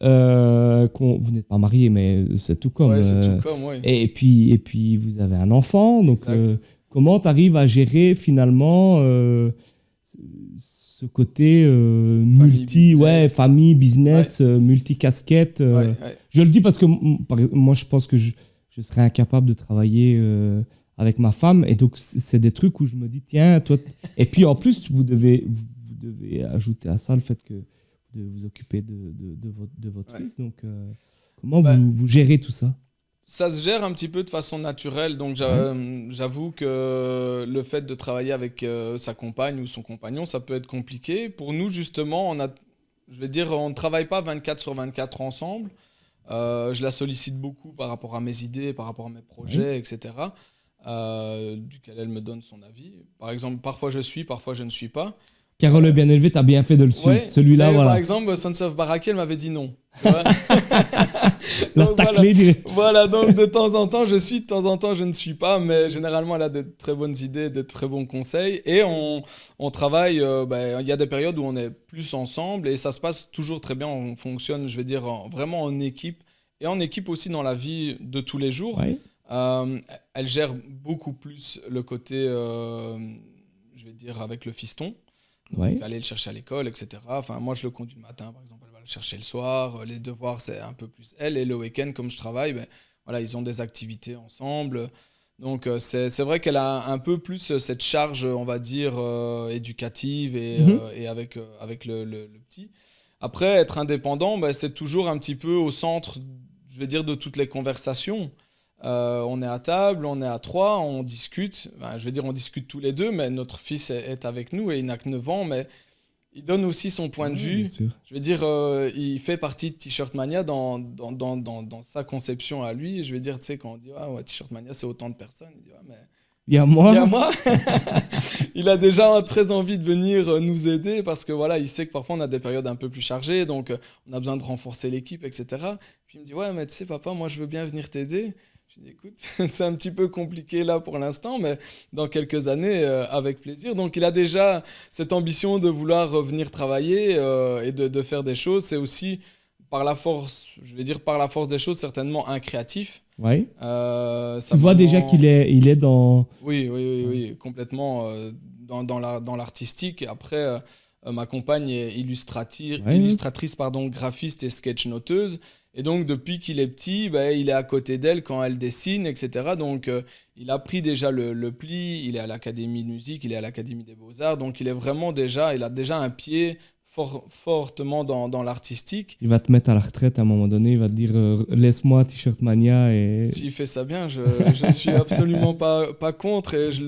vous n'êtes pas marié, mais c'est tout comme. Ouais, c'est tout comme, oui. Et puis, vous avez un enfant, donc comment tu arrives à gérer finalement ce côté famille, business, multi-casquette Je le dis parce que moi, je pense que je serais incapable de travailler avec ma femme. Et donc, c'est des trucs où je me dis, tiens, toi... Et puis, en plus, vous devez ajouter à ça le fait que de vous occuper de votre fils. Donc, comment vous gérez tout ça ? Ça se gère un petit peu de façon naturelle. Donc, j'avoue que le fait de travailler avec sa compagne ou son compagnon, ça peut être compliqué. Pour nous, justement, on ne travaille pas 24/24 ensemble. Je la sollicite beaucoup par rapport à mes idées, par rapport à mes projets, etc. Duquel elle me donne son avis. Par exemple, parfois je suis, parfois je ne suis pas. Carole est bien élevé, t'as bien fait de le suivre. Celui-là, voilà. Par exemple, Sons of Baraki, elle m'avait dit non. Donc, donc de temps en temps, je suis, de temps en temps, je ne suis pas. Mais généralement, elle a de très bonnes idées, de très bons conseils. Et on travaille, il y a des périodes où on est plus ensemble et ça se passe toujours très bien. On fonctionne, je vais dire, vraiment en équipe. Et en équipe aussi dans la vie de tous les jours. Ouais. Elle gère beaucoup plus le côté, je vais dire, avec le fiston. Donc, aller le chercher à l'école, etc. Enfin, moi, je le conduis le matin, par exemple, elle va le chercher le soir. Les devoirs, c'est un peu plus elle. Et le week-end, comme je travaille, ils ont des activités ensemble. Donc, c'est vrai qu'elle a un peu plus cette charge, on va dire, éducative et avec le petit. Après, être indépendant, c'est toujours un petit peu au centre, je vais dire, de toutes les conversations. On est à table, on est à 3, on discute. Je veux dire, on discute tous les deux, mais notre fils est avec nous et il n'a que 9 ans, mais il donne aussi son point de vue. Je veux dire, il fait partie de T-Shirt Mania dans sa conception à lui. Je veux dire, tu sais, quand on dit T-Shirt Mania, c'est autant de personnes, il dit mais il y a moi. Il y a moi. Il a déjà très envie de venir nous aider parce que voilà, il sait que parfois on a des périodes un peu plus chargées, donc on a besoin de renforcer l'équipe, etc. Puis il me dit mais tu sais papa, moi je veux bien venir t'aider. Je dis écoute, c'est un petit peu compliqué là pour l'instant, mais dans quelques années, avec plaisir. Donc il a déjà cette ambition de vouloir revenir travailler et de faire des choses. C'est aussi par la force, je vais dire par la force des choses, certainement un créatif. Oui. Tu vois déjà qu'il est dans... Oui, complètement dans l'artistique. Après, ma compagne est illustratrice, graphiste et sketch-noteuse. Et donc, depuis qu'il est petit, il est à côté d'elle quand elle dessine, etc. Donc, il a pris déjà le pli, il est à l'Académie de musique, il est à l'Académie des Beaux-Arts. Donc, il a déjà un pied fortement dans l'artistique. Il va te mettre à la retraite à un moment donné, il va te dire laisse-moi T-Shirt Mania. Et... S'il fait ça bien, je ne suis absolument pas contre et je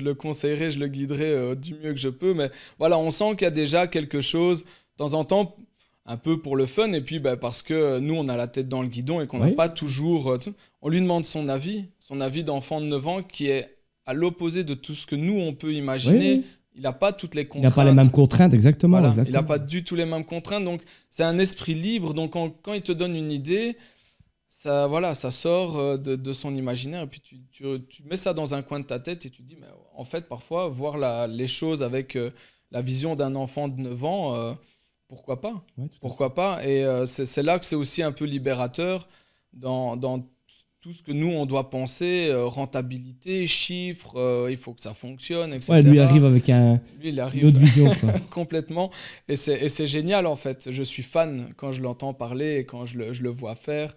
le conseillerais, je le guiderai du mieux que je peux. Mais voilà, on sent qu'il y a déjà quelque chose, de temps en temps, un peu pour le fun, et puis parce que nous, on a la tête dans le guidon et qu'on n'a pas toujours... on lui demande son avis d'enfant de 9 ans qui est à l'opposé de tout ce que nous, on peut imaginer. Oui. Il n'a pas toutes les contraintes. Il n'a pas les mêmes contraintes, exactement. Voilà, il n'a pas du tout les mêmes contraintes, donc c'est un esprit libre. Donc quand il te donne une idée, ça sort de son imaginaire, et puis tu mets ça dans un coin de ta tête et tu te dis, mais en fait, parfois, voir les choses avec la vision d'un enfant de 9 ans... pourquoi pas ? Pourquoi pas ? Et c'est là que c'est aussi un peu libérateur dans tout ce que nous, on doit penser, rentabilité, chiffres, il faut que ça fonctionne, etc. Ouais, lui arrive avec une autre vision. Quoi. Complètement. Et c'est génial, en fait. Je suis fan quand je l'entends parler et quand je le vois faire.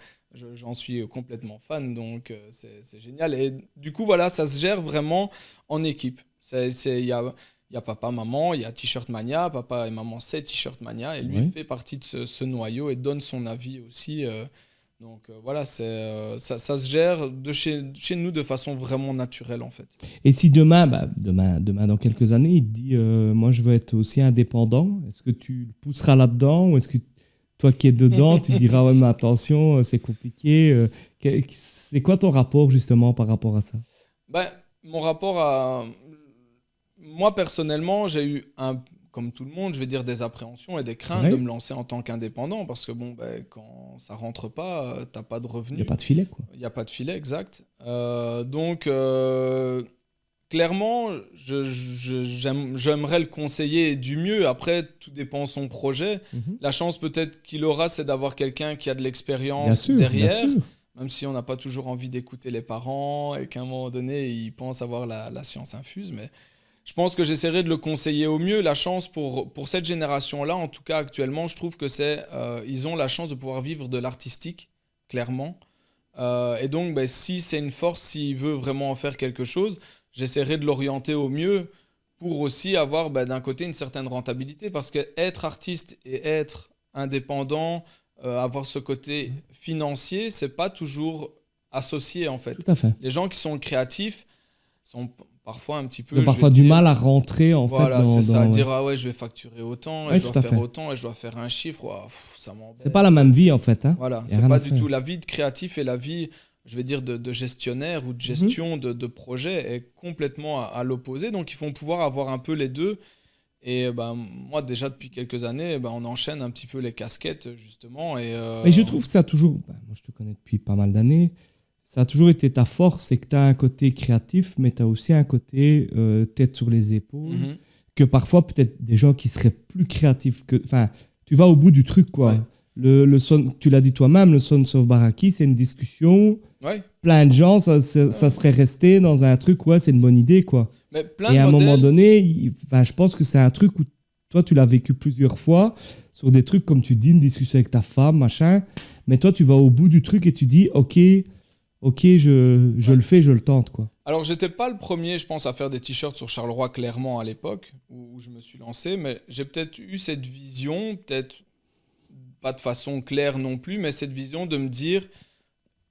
J'en suis complètement fan, donc c'est génial. Et du coup, voilà, ça se gère vraiment en équipe. Il y a papa, maman, il y a T-Shirt Mania, papa et maman c'est T-Shirt Mania, et lui fait partie de ce noyau et donne son avis aussi. Donc voilà, ça se gère chez nous de façon vraiment naturelle en fait. Et si demain, dans quelques années, il te dit moi je veux être aussi indépendant, est-ce que tu le pousseras là-dedans ou est-ce que toi qui es dedans, tu diras ouais mais attention, c'est compliqué. C'est quoi ton rapport justement par rapport à ça ? Mon rapport à... moi, personnellement, j'ai eu, comme tout le monde, je vais dire, des appréhensions et des craintes Ouais. de me lancer en tant qu'indépendant parce que, bon, ben, quand ça rentre pas, t'as pas de Il n'y revenus. a pas de filet, quoi. Il n'y a pas de filet, exact. Donc, clairement, j'aimerais le conseiller du mieux. Après, tout dépend de son projet. Mhm. La chance peut-être qu'il aura, c'est d'avoir quelqu'un qui a de Bien l'expérience sûr, bien derrière, sûr. même si on n'a pas toujours envie d'écouter les parents et qu'à un moment donné, ils pensent avoir la science infuse. Mais je pense que j'essaierai de le conseiller au mieux. La chance pour cette génération-là, en tout cas actuellement, je trouve que ils ont la chance de pouvoir vivre de l'artistique, clairement. Et donc, ben, si c'est une force, s'il veut vraiment en faire quelque chose, j'essaierai de l'orienter au mieux pour aussi avoir ben, d'un côté une certaine rentabilité. Parce que être artiste et être indépendant, avoir ce côté financier, c'est pas toujours associé en fait. Tout à fait. Les gens qui sont créatifs sont parfois un petit peu. Ils ont je vais parfois du dire, mal à rentrer, en voilà, fait, c'est ça, ouais. dire ah ouais, je vais facturer autant, et Ouais, je tout dois à faire fait. autant, et je dois faire un chiffre, ouah, ça m'embête. C'est pas la même vie, en fait. Hein. Voilà, Y a c'est rien pas à du faire. tout la vie de créatif et la vie, je vais dire, de gestionnaire ou de Mhm. gestion de projet est complètement à l'opposé. Donc, ils vont pouvoir avoir un peu les deux. Et ben, moi, déjà, depuis quelques années, ben, on enchaîne un petit peu les casquettes, justement. Mais je trouve que ça a toujours... moi, je te connais depuis pas mal d'années. Ça a toujours été ta force, c'est que tu as un côté créatif, mais tu as aussi un côté tête sur les épaules. Mhm. Que parfois, peut-être des gens qui seraient plus créatifs que... Enfin, tu vas au bout du truc, quoi. Ouais. Tu l'as dit toi-même, le Sons of Baraki, c'est une discussion. Ouais. Plein de gens, ça serait resté dans un truc, ouais, c'est une bonne idée, quoi. Mais plein Et de à un moment modèles. donné, je pense que c'est un truc où toi, tu l'as vécu plusieurs fois sur des trucs, comme tu dis, une discussion avec ta femme, machin. Mais toi, tu vas au bout du truc et tu dis, OK, je le fais, je le tente, quoi. Alors, j'étais pas le premier, je pense, à faire des t-shirts sur Charleroi, clairement, à l'époque, où je me suis lancé. Mais j'ai peut-être eu cette vision, peut-être pas de façon claire non plus, mais cette vision de me dire,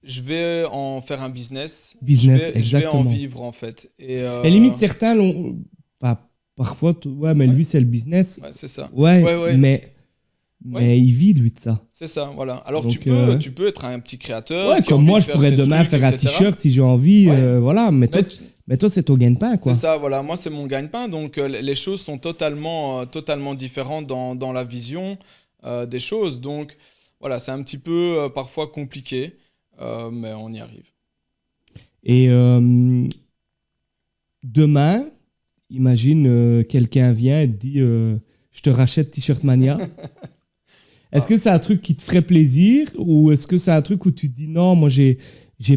je vais en faire un business, Business, je vais en exactement. vivre en fait. Et limite, certains l'ont... Enfin, parfois, ouais, mais Ouais. lui, c'est le business. Ouais, c'est ça. Ouais, Ouais. mais il vit, lui, de ça. C'est ça, voilà. Alors Donc, tu peux être un petit créateur. Ouais, qui a comme envie moi, de je pourrais ses demain trucs, faire un etc. t-shirt si j'ai envie. Ouais. Voilà, mais toi, c'est ton gagne-pain, quoi. C'est ça, voilà. Moi, c'est mon gagne-pain. Donc, les choses sont totalement différentes dans la vision des choses. Donc, voilà, c'est un petit peu parfois compliqué, mais on y arrive. Et demain, imagine, quelqu'un vient et te dit je te rachète T-shirt Mania. Est-ce que c'est un truc qui te ferait plaisir ou est-ce que c'est un truc où tu te dis non, moi j'ai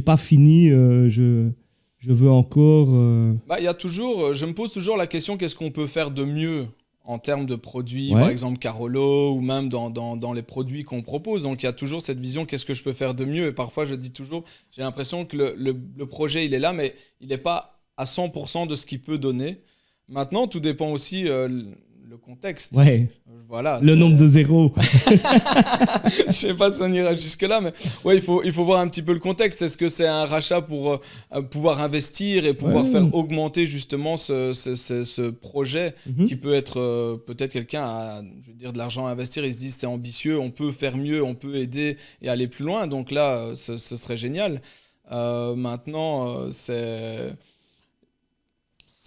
pas fini, je veux encore. Bah, il y a toujours, je me pose toujours la question, qu'est-ce qu'on peut faire de mieux en termes de produits, Ouais. par exemple Carolo, ou même dans les produits qu'on propose. Donc il y a toujours cette vision, qu'est-ce que je peux faire de mieux? Et parfois je dis toujours, j'ai l'impression que le projet il est là, mais il n'est pas à 100% de ce qu'il peut donner. Maintenant, tout dépend aussi le contexte. Ouais, Voilà, le nombre de zéros. je sais pas si on ira jusque-là, mais ouais, il faut voir un petit peu le contexte. Est-ce que c'est un rachat pour pouvoir investir et pouvoir Ouais. faire augmenter justement ce projet Mhm. qui peut être peut-être quelqu'un a, je veux dire, de l'argent à investir, il se dit c'est ambitieux, on peut faire mieux, on peut aider et aller plus loin. Donc là, ce serait génial. Maintenant, c'est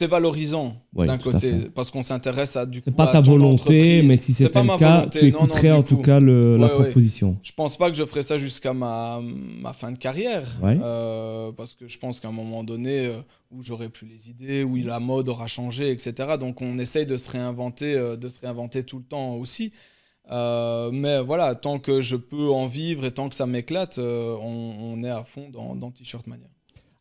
valorisant Ouais, d'un tout à côté fait. parce qu'on s'intéresse à du coup C'est pas à ta ton volonté, entreprise. mais si C'est c'était pas le ma cas, volonté. tu Non, non, écouterais du en tout tout. cas la Ouais, ouais. proposition. Je pense pas que je ferai ça jusqu'à ma fin de carrière, Ouais. parce que je pense qu'à un moment donné où j'aurai plus les idées, où la mode aura changé, etc. Donc on essaye de se réinventer tout le temps aussi. Mais voilà, tant que je peux en vivre et tant que ça m'éclate, on est à fond dans T-Shirt Mania.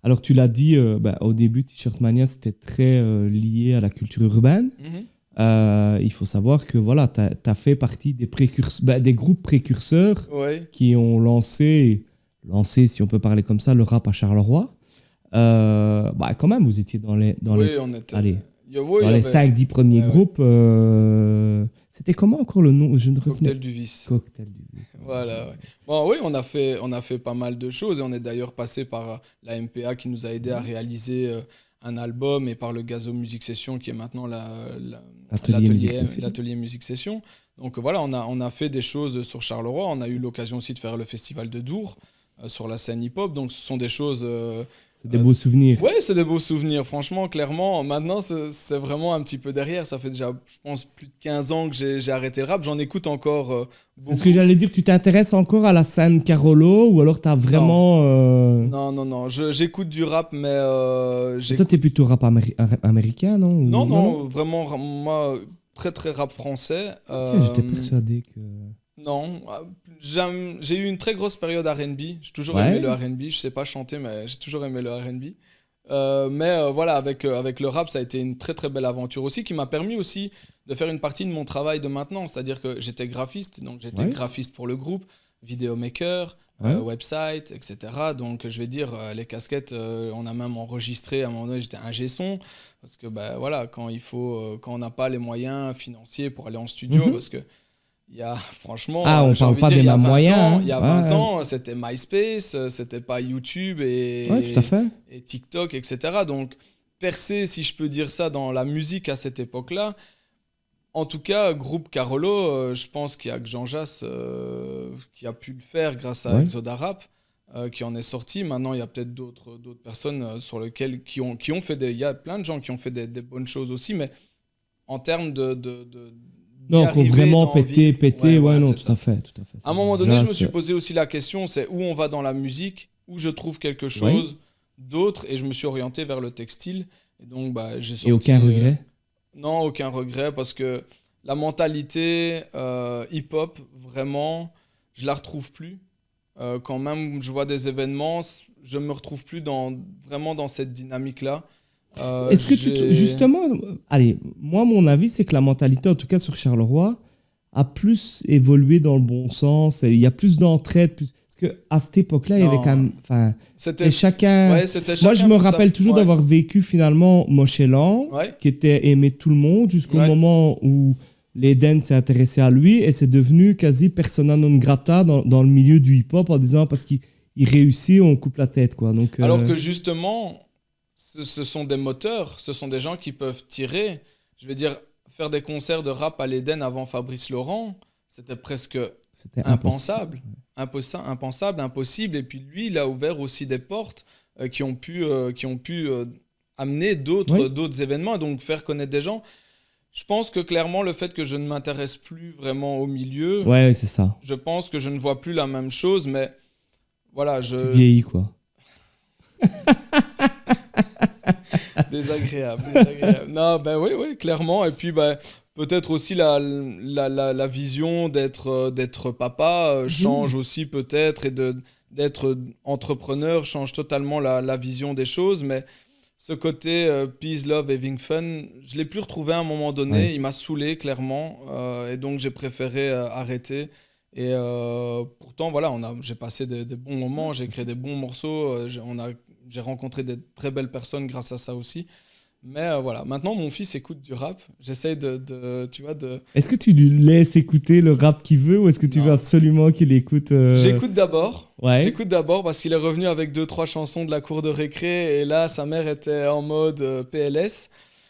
Alors tu l'as dit, au début, T-shirt Mania, c'était très lié à la culture urbaine. Il faut savoir que voilà, tu as fait partie des groupes précurseurs Ouais. qui ont lancé, si on peut parler comme ça, le rap à Charleroi. Quand même, vous étiez dans les Oui, on était. allez, Il y a- ouais, dans il y les avait 5-10 premiers Ouais, ouais. groupes. C'était comment encore le nom? Je ne revenais- Cocktail du Vice. Cocktail du Vice. Voilà, ouais. Bon, oui, on a fait pas mal de choses et on est d'ailleurs passé par la MPA qui nous a aidé à réaliser un album et par le Gazo Music Session qui est maintenant Atelier Music Session. l'atelier Music Session. Donc voilà, on a fait des choses sur Charleroi. On a eu l'occasion aussi de faire le festival de Dour sur la scène hip-hop. Donc ce sont des choses C'est des beaux souvenirs. Ouais, c'est des beaux souvenirs, franchement, clairement. Maintenant, c'est vraiment un petit peu derrière. Ça fait déjà, je pense, plus de 15 ans que j'ai arrêté le rap. J'en écoute encore beaucoup. Est-ce que j'allais dire, tu t'intéresses encore à la scène Carolo ou alors tu as vraiment... Non. J'écoute du rap, mais... Toi, t'es plutôt rap américain, non? Non, vraiment, moi, très, très rap français. Tiens, j'étais persuadé que... Non, j'ai eu une très grosse période R&B. J'ai toujours aimé le R&B. Je sais pas chanter, mais j'ai toujours aimé le R&B. Voilà, avec le rap, ça a été une très très belle aventure aussi, qui m'a permis aussi de faire une partie de mon travail de maintenant. C'est-à-dire que j'étais graphiste, donc j'étais graphiste pour le groupe, vidéomaker, website, etc. Donc je vais dire, les casquettes, on a même enregistré, à un moment donné, j'étais ingé son, parce que voilà, quand on n'a pas les moyens financiers pour aller en studio, parce que il y a, franchement, on parle pas des mêmes moyens. Il y a 20 ans, c'était MySpace, c'était pas YouTube et TikTok, etc. Donc, percer, si je peux dire ça, dans la musique à cette époque-là, en tout cas, groupe Carolo, je pense qu'il y a que Jean Jass qui a pu le faire grâce à Exoda Rap, qui en est sorti. Maintenant, il y a peut-être d'autres personnes sur lesquelles qui ont fait il y a plein de gens qui ont fait des bonnes choses aussi, mais en termes non, qu'on vraiment pété, non, tout à fait. À un moment donné, je me suis posé aussi la question, c'est où on va dans la musique, où je trouve quelque chose d'autre, et je me suis orienté vers le textile. Et donc, j'ai sorti... Et aucun regret? Non, aucun regret, parce que la mentalité hip-hop, vraiment, je la retrouve plus. Quand même je vois des événements, je me retrouve plus vraiment dans cette dynamique-là. Est-ce que justement, allez, moi mon avis c'est que la mentalité, en tout cas sur Charleroi, a plus évolué dans le bon sens. Il y a plus d'entraide, parce qu'à cette époque-là, il y avait quand même, c'était chacun. Moi je me rappelle toujours d'avoir vécu finalement Mochelan, qui était aimé de tout le monde jusqu'au moment où l'Eden s'est intéressé à lui et c'est devenu quasi persona non grata dans le milieu du hip-hop en disant parce qu'il réussit, on coupe la tête, quoi. Donc, alors que justement, ce sont des moteurs, ce sont des gens qui peuvent tirer. Je veux dire, faire des concerts de rap à l'Eden avant Fabrice Laurent, c'était presque impensable. Impensable, impossible. Et puis lui, il a ouvert aussi des portes qui ont pu amener d'autres événements, donc faire connaître des gens. Je pense que clairement, le fait que je ne m'intéresse plus vraiment au milieu, c'est ça. Je pense que je ne vois plus la même chose, mais voilà, Tu vieillis, quoi. Désagréable. Non, oui, clairement. Et puis, peut-être aussi la vision d'être papa change aussi peut-être, et d'être entrepreneur change totalement la vision des choses, mais ce côté peace, love, having fun, je ne l'ai plus retrouvé à un moment donné. Il m'a saoulé, clairement. Et donc, j'ai préféré arrêter. Et pourtant, voilà, j'ai passé des bons moments, j'ai créé des bons morceaux, j'ai rencontré des très belles personnes grâce à ça aussi. Mais voilà, maintenant, mon fils écoute du rap. J'essaye tu vois, Est-ce que tu lui laisses écouter le rap qu'il veut ou est-ce que tu veux absolument qu'il écoute J'écoute d'abord. J'écoute d'abord parce qu'il est revenu avec 2-3 chansons de la cour de récré et là, sa mère était en mode PLS.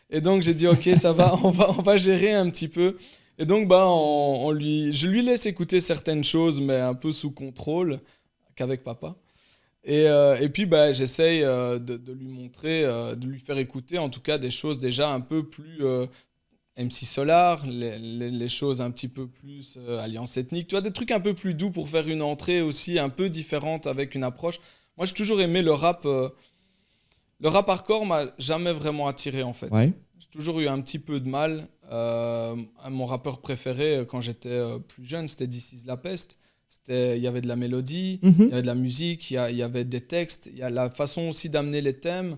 Et donc, j'ai dit, ok, ça va, on va gérer un petit peu. Et donc, je lui laisse écouter certaines choses, mais un peu sous contrôle, qu'avec papa. Et puis, j'essaye de lui montrer, de lui faire écouter, en tout cas, des choses déjà un peu plus MC Solar, les choses un petit peu plus Alliance Ethnique, tu vois, des trucs un peu plus doux pour faire une entrée aussi un peu différente avec une approche. Moi, j'ai toujours aimé le rap. Le rap hardcore m'a jamais vraiment attiré, en fait. J'ai toujours eu un petit peu de mal. Mon rappeur préféré quand j'étais plus jeune, c'était This Is La Peste. Il y avait de la mélodie, il y avait de la musique, il y avait des textes, il y a la façon aussi d'amener les thèmes.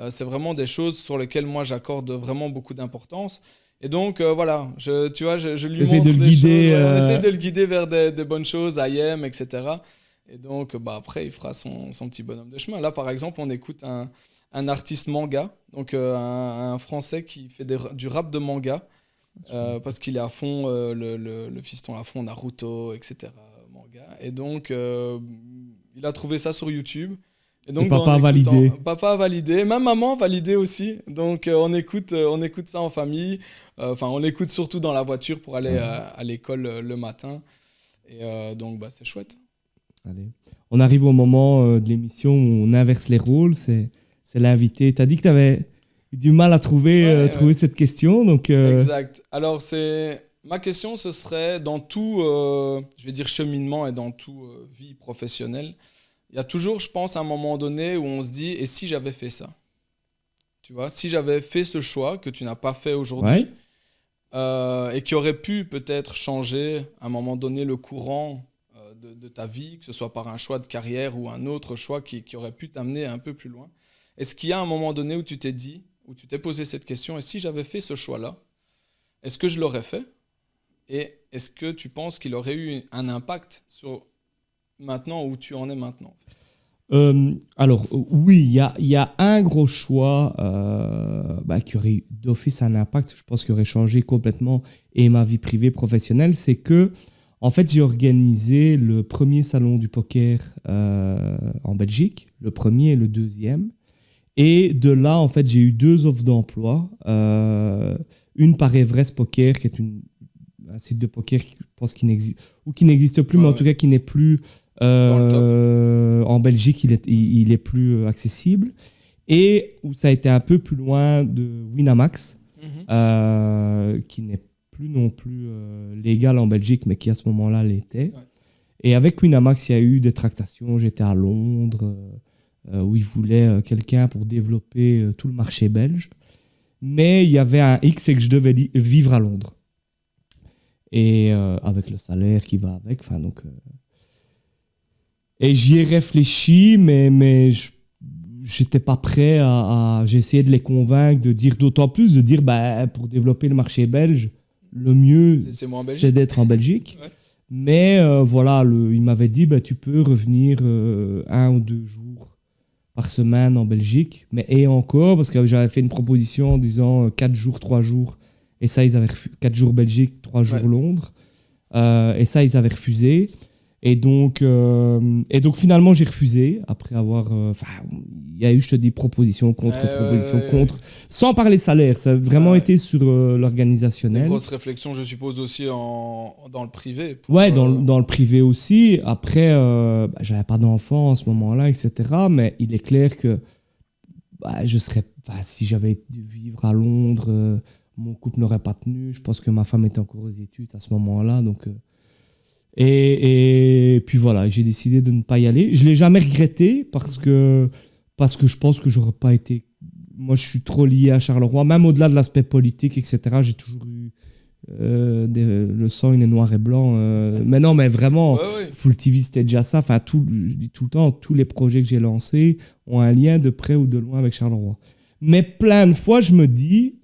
C'est vraiment des choses sur lesquelles moi j'accorde vraiment beaucoup d'importance. Et donc voilà, tu vois, je lui montre des choses. On essaie de le guider vers des bonnes choses, I Am, etc. Et donc après, il fera son petit bonhomme de chemin. Là, par exemple, on écoute un artiste manga, donc un Français qui fait du rap de manga, parce qu'il est à fond, le fiston à fond Naruto, etc. Manga. Et donc, il a trouvé ça sur YouTube. Et donc, papa a validé. Papa a validé, même maman a validé aussi. Donc, on écoute ça en famille. Enfin, on l'écoute surtout dans la voiture pour aller à l'école le matin. Et donc, c'est chouette. Allez. On arrive au moment de l'émission où on inverse les rôles. C'est c'est l'invité. Tu as dit que tu avais eu du mal à trouver cette question. Donc, Exact. Alors, ma question, ce serait dans tout, je vais dire cheminement et dans tout vie professionnelle, il y a toujours, je pense, un moment donné où on se dit, et si j'avais fait ça? Tu vois, si j'avais fait ce choix que tu n'as pas fait aujourd'hui, et qui aurait pu peut-être changer à un moment donné le courant de ta vie, que ce soit par un choix de carrière ou un autre choix qui aurait pu t'amener un peu plus loin. Est-ce qu'il y a un moment donné où tu t'es dit, où tu t'es posé cette question, et si j'avais fait ce choix-là, est-ce que je l'aurais fait? Et est-ce que tu penses qu'il aurait eu un impact sur maintenant où tu en es maintenant? Alors, oui, il y a un gros choix qui aurait eu d'office un impact, je pense qu'il aurait changé complètement et ma vie privée, professionnelle, c'est que, en fait, j'ai organisé le premier salon du poker en Belgique, le premier et le deuxième. Et de là, en fait, j'ai eu 2 offres d'emploi. Une par Everest Poker, qui est un site de poker qui, je pense, qui n'existe plus, mais en tout cas qui n'est plus en Belgique, il est plus accessible. Et où ça a été un peu plus loin de Winamax, qui n'est plus non plus légal en Belgique, mais qui à ce moment-là l'était. Ouais. Et avec Winamax, il y a eu des tractations. J'étais à Londres, où ils voulaient quelqu'un pour développer tout le marché belge. Mais il y avait un X, c'est que je devais vivre à Londres. Et avec le salaire qui va avec. Et j'y ai réfléchi, mais j'étais pas prêt à j'ai essayé de les convaincre, de dire d'autant plus, de dire pour développer le marché belge, le mieux, c'est d'être en Belgique. Ouais. Mais voilà, il m'avait dit, tu peux revenir 1 ou 2 jours par semaine en Belgique. Et encore, parce que j'avais fait une proposition en disant 4 jours, 3 jours. Et ça, ils avaient 4 jours Belgique, 3 jours Londres. Et ça, ils avaient refusé. Et donc finalement, j'ai refusé après avoir... il y a eu, je te dis, proposition, contre-proposition, contre... Sans parler salaire, ça a vraiment été sur l'organisationnel. Une grosse réflexion, je suppose, aussi dans le privé. Dans le privé aussi. Après, j'avais pas d'enfant en ce moment-là, etc. Mais il est clair que je serais... si j'avais dû vivre à Londres, mon couple n'aurait pas tenu. Je pense que ma femme était encore aux études à ce moment-là, donc... Et puis voilà, j'ai décidé de ne pas y aller. Je ne l'ai jamais regretté parce que je pense que j'aurais pas été... Moi, je suis trop lié à Charleroi, même au-delà de l'aspect politique, etc. J'ai toujours eu le sang, il est noir et blanc. Mais non, mais vraiment, Full TV, c'était déjà ça. Enfin, je dis tout le temps, tous les projets que j'ai lancés ont un lien de près ou de loin avec Charleroi. Mais plein de fois, je me dis,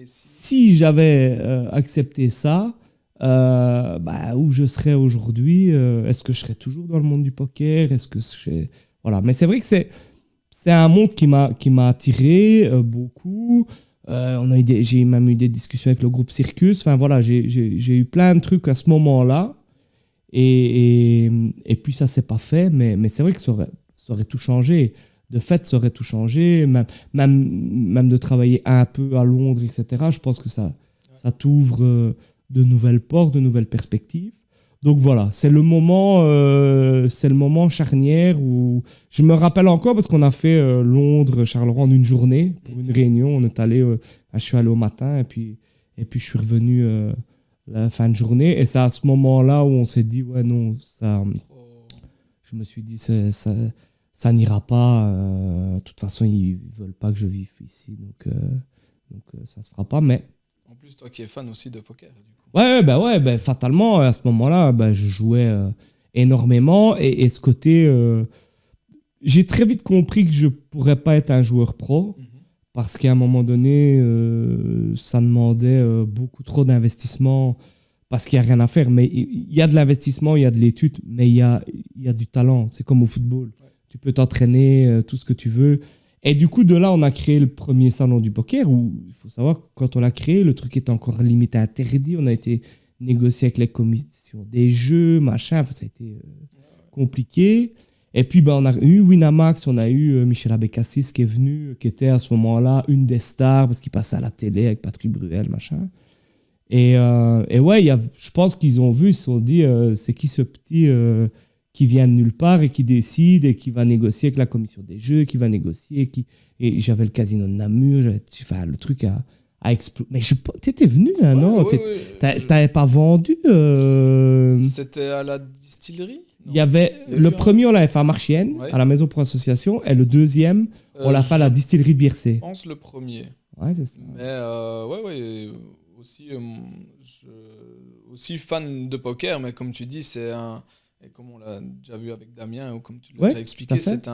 si j'avais accepté ça... où je serais aujourd'hui, est-ce que je serais toujours dans le monde du poker, est-ce que voilà. Mais c'est vrai que c'est un monde qui m'a attiré beaucoup. J'ai même eu des discussions avec le groupe Circus. Enfin voilà, j'ai eu plein de trucs à ce moment-là, et puis ça s'est pas fait, mais c'est vrai que ça aurait tout changé. De fait, ça aurait tout changé, même de travailler un peu à Londres, etc. Je pense que ça t'ouvre de nouvelles portes, de nouvelles perspectives. Donc voilà, c'est le moment charnière où je me rappelle encore parce qu'on a fait Londres, Charleroi en une journée pour une réunion. On est allé, je suis allé au matin et puis je suis revenu la fin de journée. Et c'est à ce moment-là où on s'est dit ouais non, ça. Je me suis dit ça n'ira pas. De toute façon, ils veulent pas que je vive ici, donc ça se fera pas. Mais en plus, toi qui es fan aussi de poker. Ouais, fatalement, à ce moment-là, je jouais énormément. Et ce côté... j'ai très vite compris que je ne pourrais pas être un joueur pro, parce qu'à un moment donné, ça demandait beaucoup trop d'investissement, parce qu'il n'y a rien à faire. Mais il y a de l'investissement, il y a de l'étude, mais il y a du talent. C'est comme au football. Ouais. Tu peux t'entraîner, tout ce que tu veux. Et du coup, de là, on a créé le premier salon du poker où, il faut savoir, quand on l'a créé, le truc était encore limité interdit. On a été négocié avec les commissions des jeux, machin. Enfin, ça a été compliqué. Et puis, on a eu Winamax, on a eu Michel Abécassis qui est venu, qui était à ce moment-là une des stars parce qu'il passait à la télé avec Patrick Bruel, machin. Et ouais, je pense qu'ils ont vu, ils se sont dit, c'est qui ce petit qui vient de nulle part et qui décide et qui va négocier avec la commission des jeux, qui va négocier. Et j'avais le casino de Namur, le truc a explosé. Mais t'étais venu là, non? T'avais pas vendu C'était à la distillerie? Il y avait le premier, on l'avait fait à Marchienne, à la Maison pour Association, et le deuxième, on l'a fait à la distillerie de Biercé. Je pense le premier. Ouais, c'est ça. Mais aussi fan de poker, mais comme tu dis, et comme on l'a déjà vu avec Damien, ou comme tu l'as déjà expliqué, c'est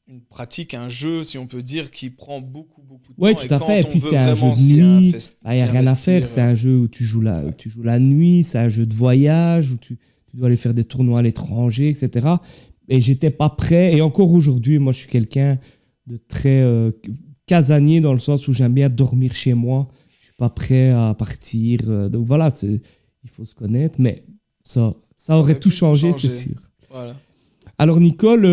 une pratique, un jeu, si on peut dire, qui prend beaucoup de temps. Oui, tout à fait. Et puis c'est un jeu de nuit. Il n'y a rien à faire. C'est un jeu où tu joues la nuit. C'est un jeu de voyage où tu dois aller faire des tournois à l'étranger, etc. Et j'étais pas prêt. Et encore aujourd'hui, moi, je suis quelqu'un de très casanier dans le sens où j'aime bien dormir chez moi. Je suis pas prêt à partir. Donc voilà, il faut se connaître. Mais ça aurait tout changé, c'est sûr. Voilà. Alors Nicole,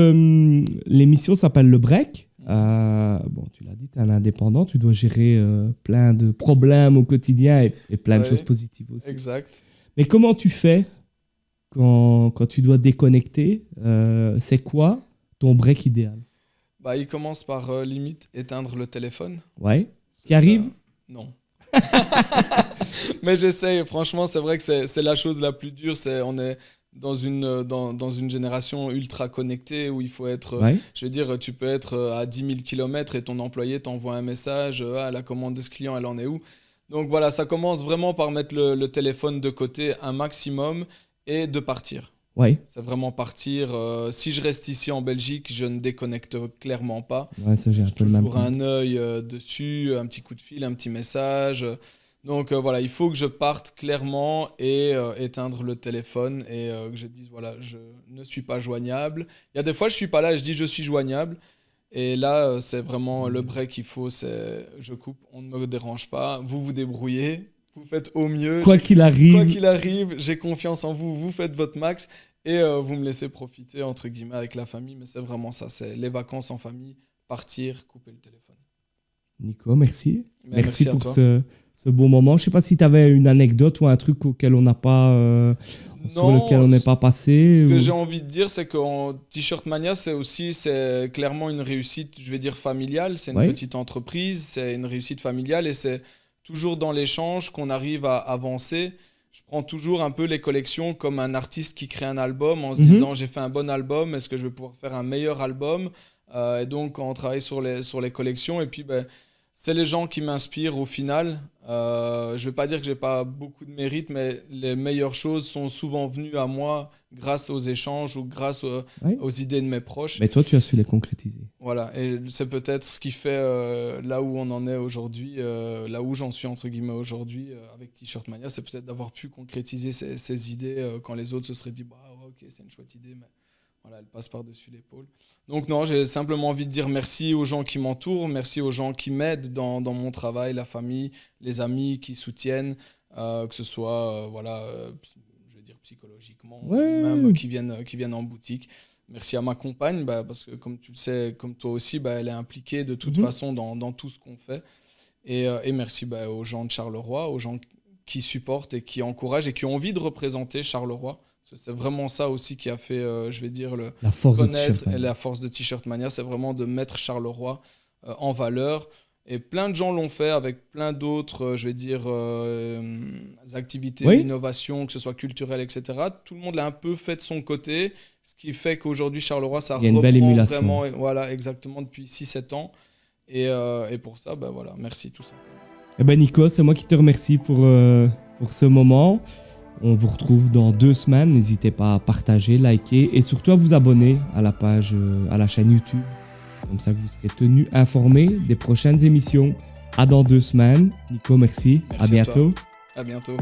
l'émission s'appelle Le Break. Bon, tu l'as dit, tu es un indépendant, tu dois gérer plein de problèmes au quotidien et plein de choses positives aussi. Exact. Mais comment tu fais quand tu dois déconnecter? C'est quoi ton break idéal? Il commence par limite éteindre le téléphone. Ouais. Tu y arrives? Non. Mais j'essaye, franchement, c'est vrai que c'est la chose la plus dure. On est dans une génération ultra connectée où il faut être, je veux dire, tu peux être à 10 000 km et ton employé t'envoie un message, la commande de ce client, elle en est où? Donc voilà, ça commence vraiment par mettre le téléphone de côté un maximum et de partir. Ouais. C'est vraiment partir. Si je reste ici en Belgique, je ne déconnecte clairement pas. Ouais, ça, j'ai toujours un œil dessus, un petit coup de fil, un petit message. Donc voilà, il faut que je parte clairement et éteindre le téléphone et que je dise voilà, je ne suis pas joignable. Il y a des fois je suis pas là et je dis je suis joignable. Et là, c'est vraiment le break qu'il faut, c'est je coupe, on ne me dérange pas, vous vous débrouillez, vous faites au mieux. Quoi qu'il arrive, j'ai confiance en vous, vous faites votre max et vous me laissez profiter entre guillemets avec la famille. Mais c'est vraiment ça, c'est les vacances en famille, partir, couper le téléphone. Nico, merci. Merci pour toi. Ce beau moment. Je ne sais pas si tu avais une anecdote ou un truc auquel on n'a pas, sur lequel on n'est pas passé. Ce que j'ai envie de dire, c'est qu'en T-shirt Mania, c'est clairement une réussite, je vais dire, familiale. C'est une petite entreprise, c'est une réussite familiale et c'est toujours dans l'échange qu'on arrive à avancer. Je prends toujours un peu les collections comme un artiste qui crée un album en se disant j'ai fait un bon album, est-ce que je vais pouvoir faire un meilleur album? Et donc, on travaille sur les collections et puis c'est les gens qui m'inspirent au final. Je ne vais pas dire que je n'ai pas beaucoup de mérite, mais les meilleures choses sont souvent venues à moi grâce aux échanges ou grâce aux idées de mes proches. Mais toi, tu as su les concrétiser. Voilà, et c'est peut-être ce qui fait là où on en est aujourd'hui, là où j'en suis entre guillemets aujourd'hui avec T-shirt Mania, c'est peut-être d'avoir pu concrétiser ces idées quand les autres se seraient dit ok, c'est une chouette idée, mais voilà, elle passe par-dessus l'épaule. Donc non, j'ai simplement envie de dire merci aux gens qui m'entourent, merci aux gens qui m'aident dans mon travail, la famille, les amis qui soutiennent, que ce soit je vais dire psychologiquement, même qui viennent en boutique. Merci à ma compagne, parce que comme tu le sais, comme toi aussi, elle est impliquée de toute façon dans tout ce qu'on fait. Et merci aux gens de Charleroi, aux gens qui supportent et qui encouragent et qui ont envie de représenter Charleroi. C'est vraiment ça aussi qui a fait, je vais dire, la force connaître et la force de T-shirt Mania, c'est vraiment de mettre Charleroi en valeur. Et plein de gens l'ont fait avec plein d'autres, je vais dire, activités, innovations, que ce soit culturelles, etc. Tout le monde l'a un peu fait de son côté, ce qui fait qu'aujourd'hui, Charleroi, ça reprend vraiment, voilà, exactement depuis 6-7 ans. Et pour ça, voilà, merci tout ça. Nico, c'est moi qui te remercie pour ce moment. On vous retrouve dans 2 semaines. N'hésitez pas à partager, liker et surtout à vous abonner à la page, à la chaîne YouTube. Comme ça, vous serez tenu informé des prochaines émissions. À dans 2 semaines. Nico, merci. À bientôt. À bientôt.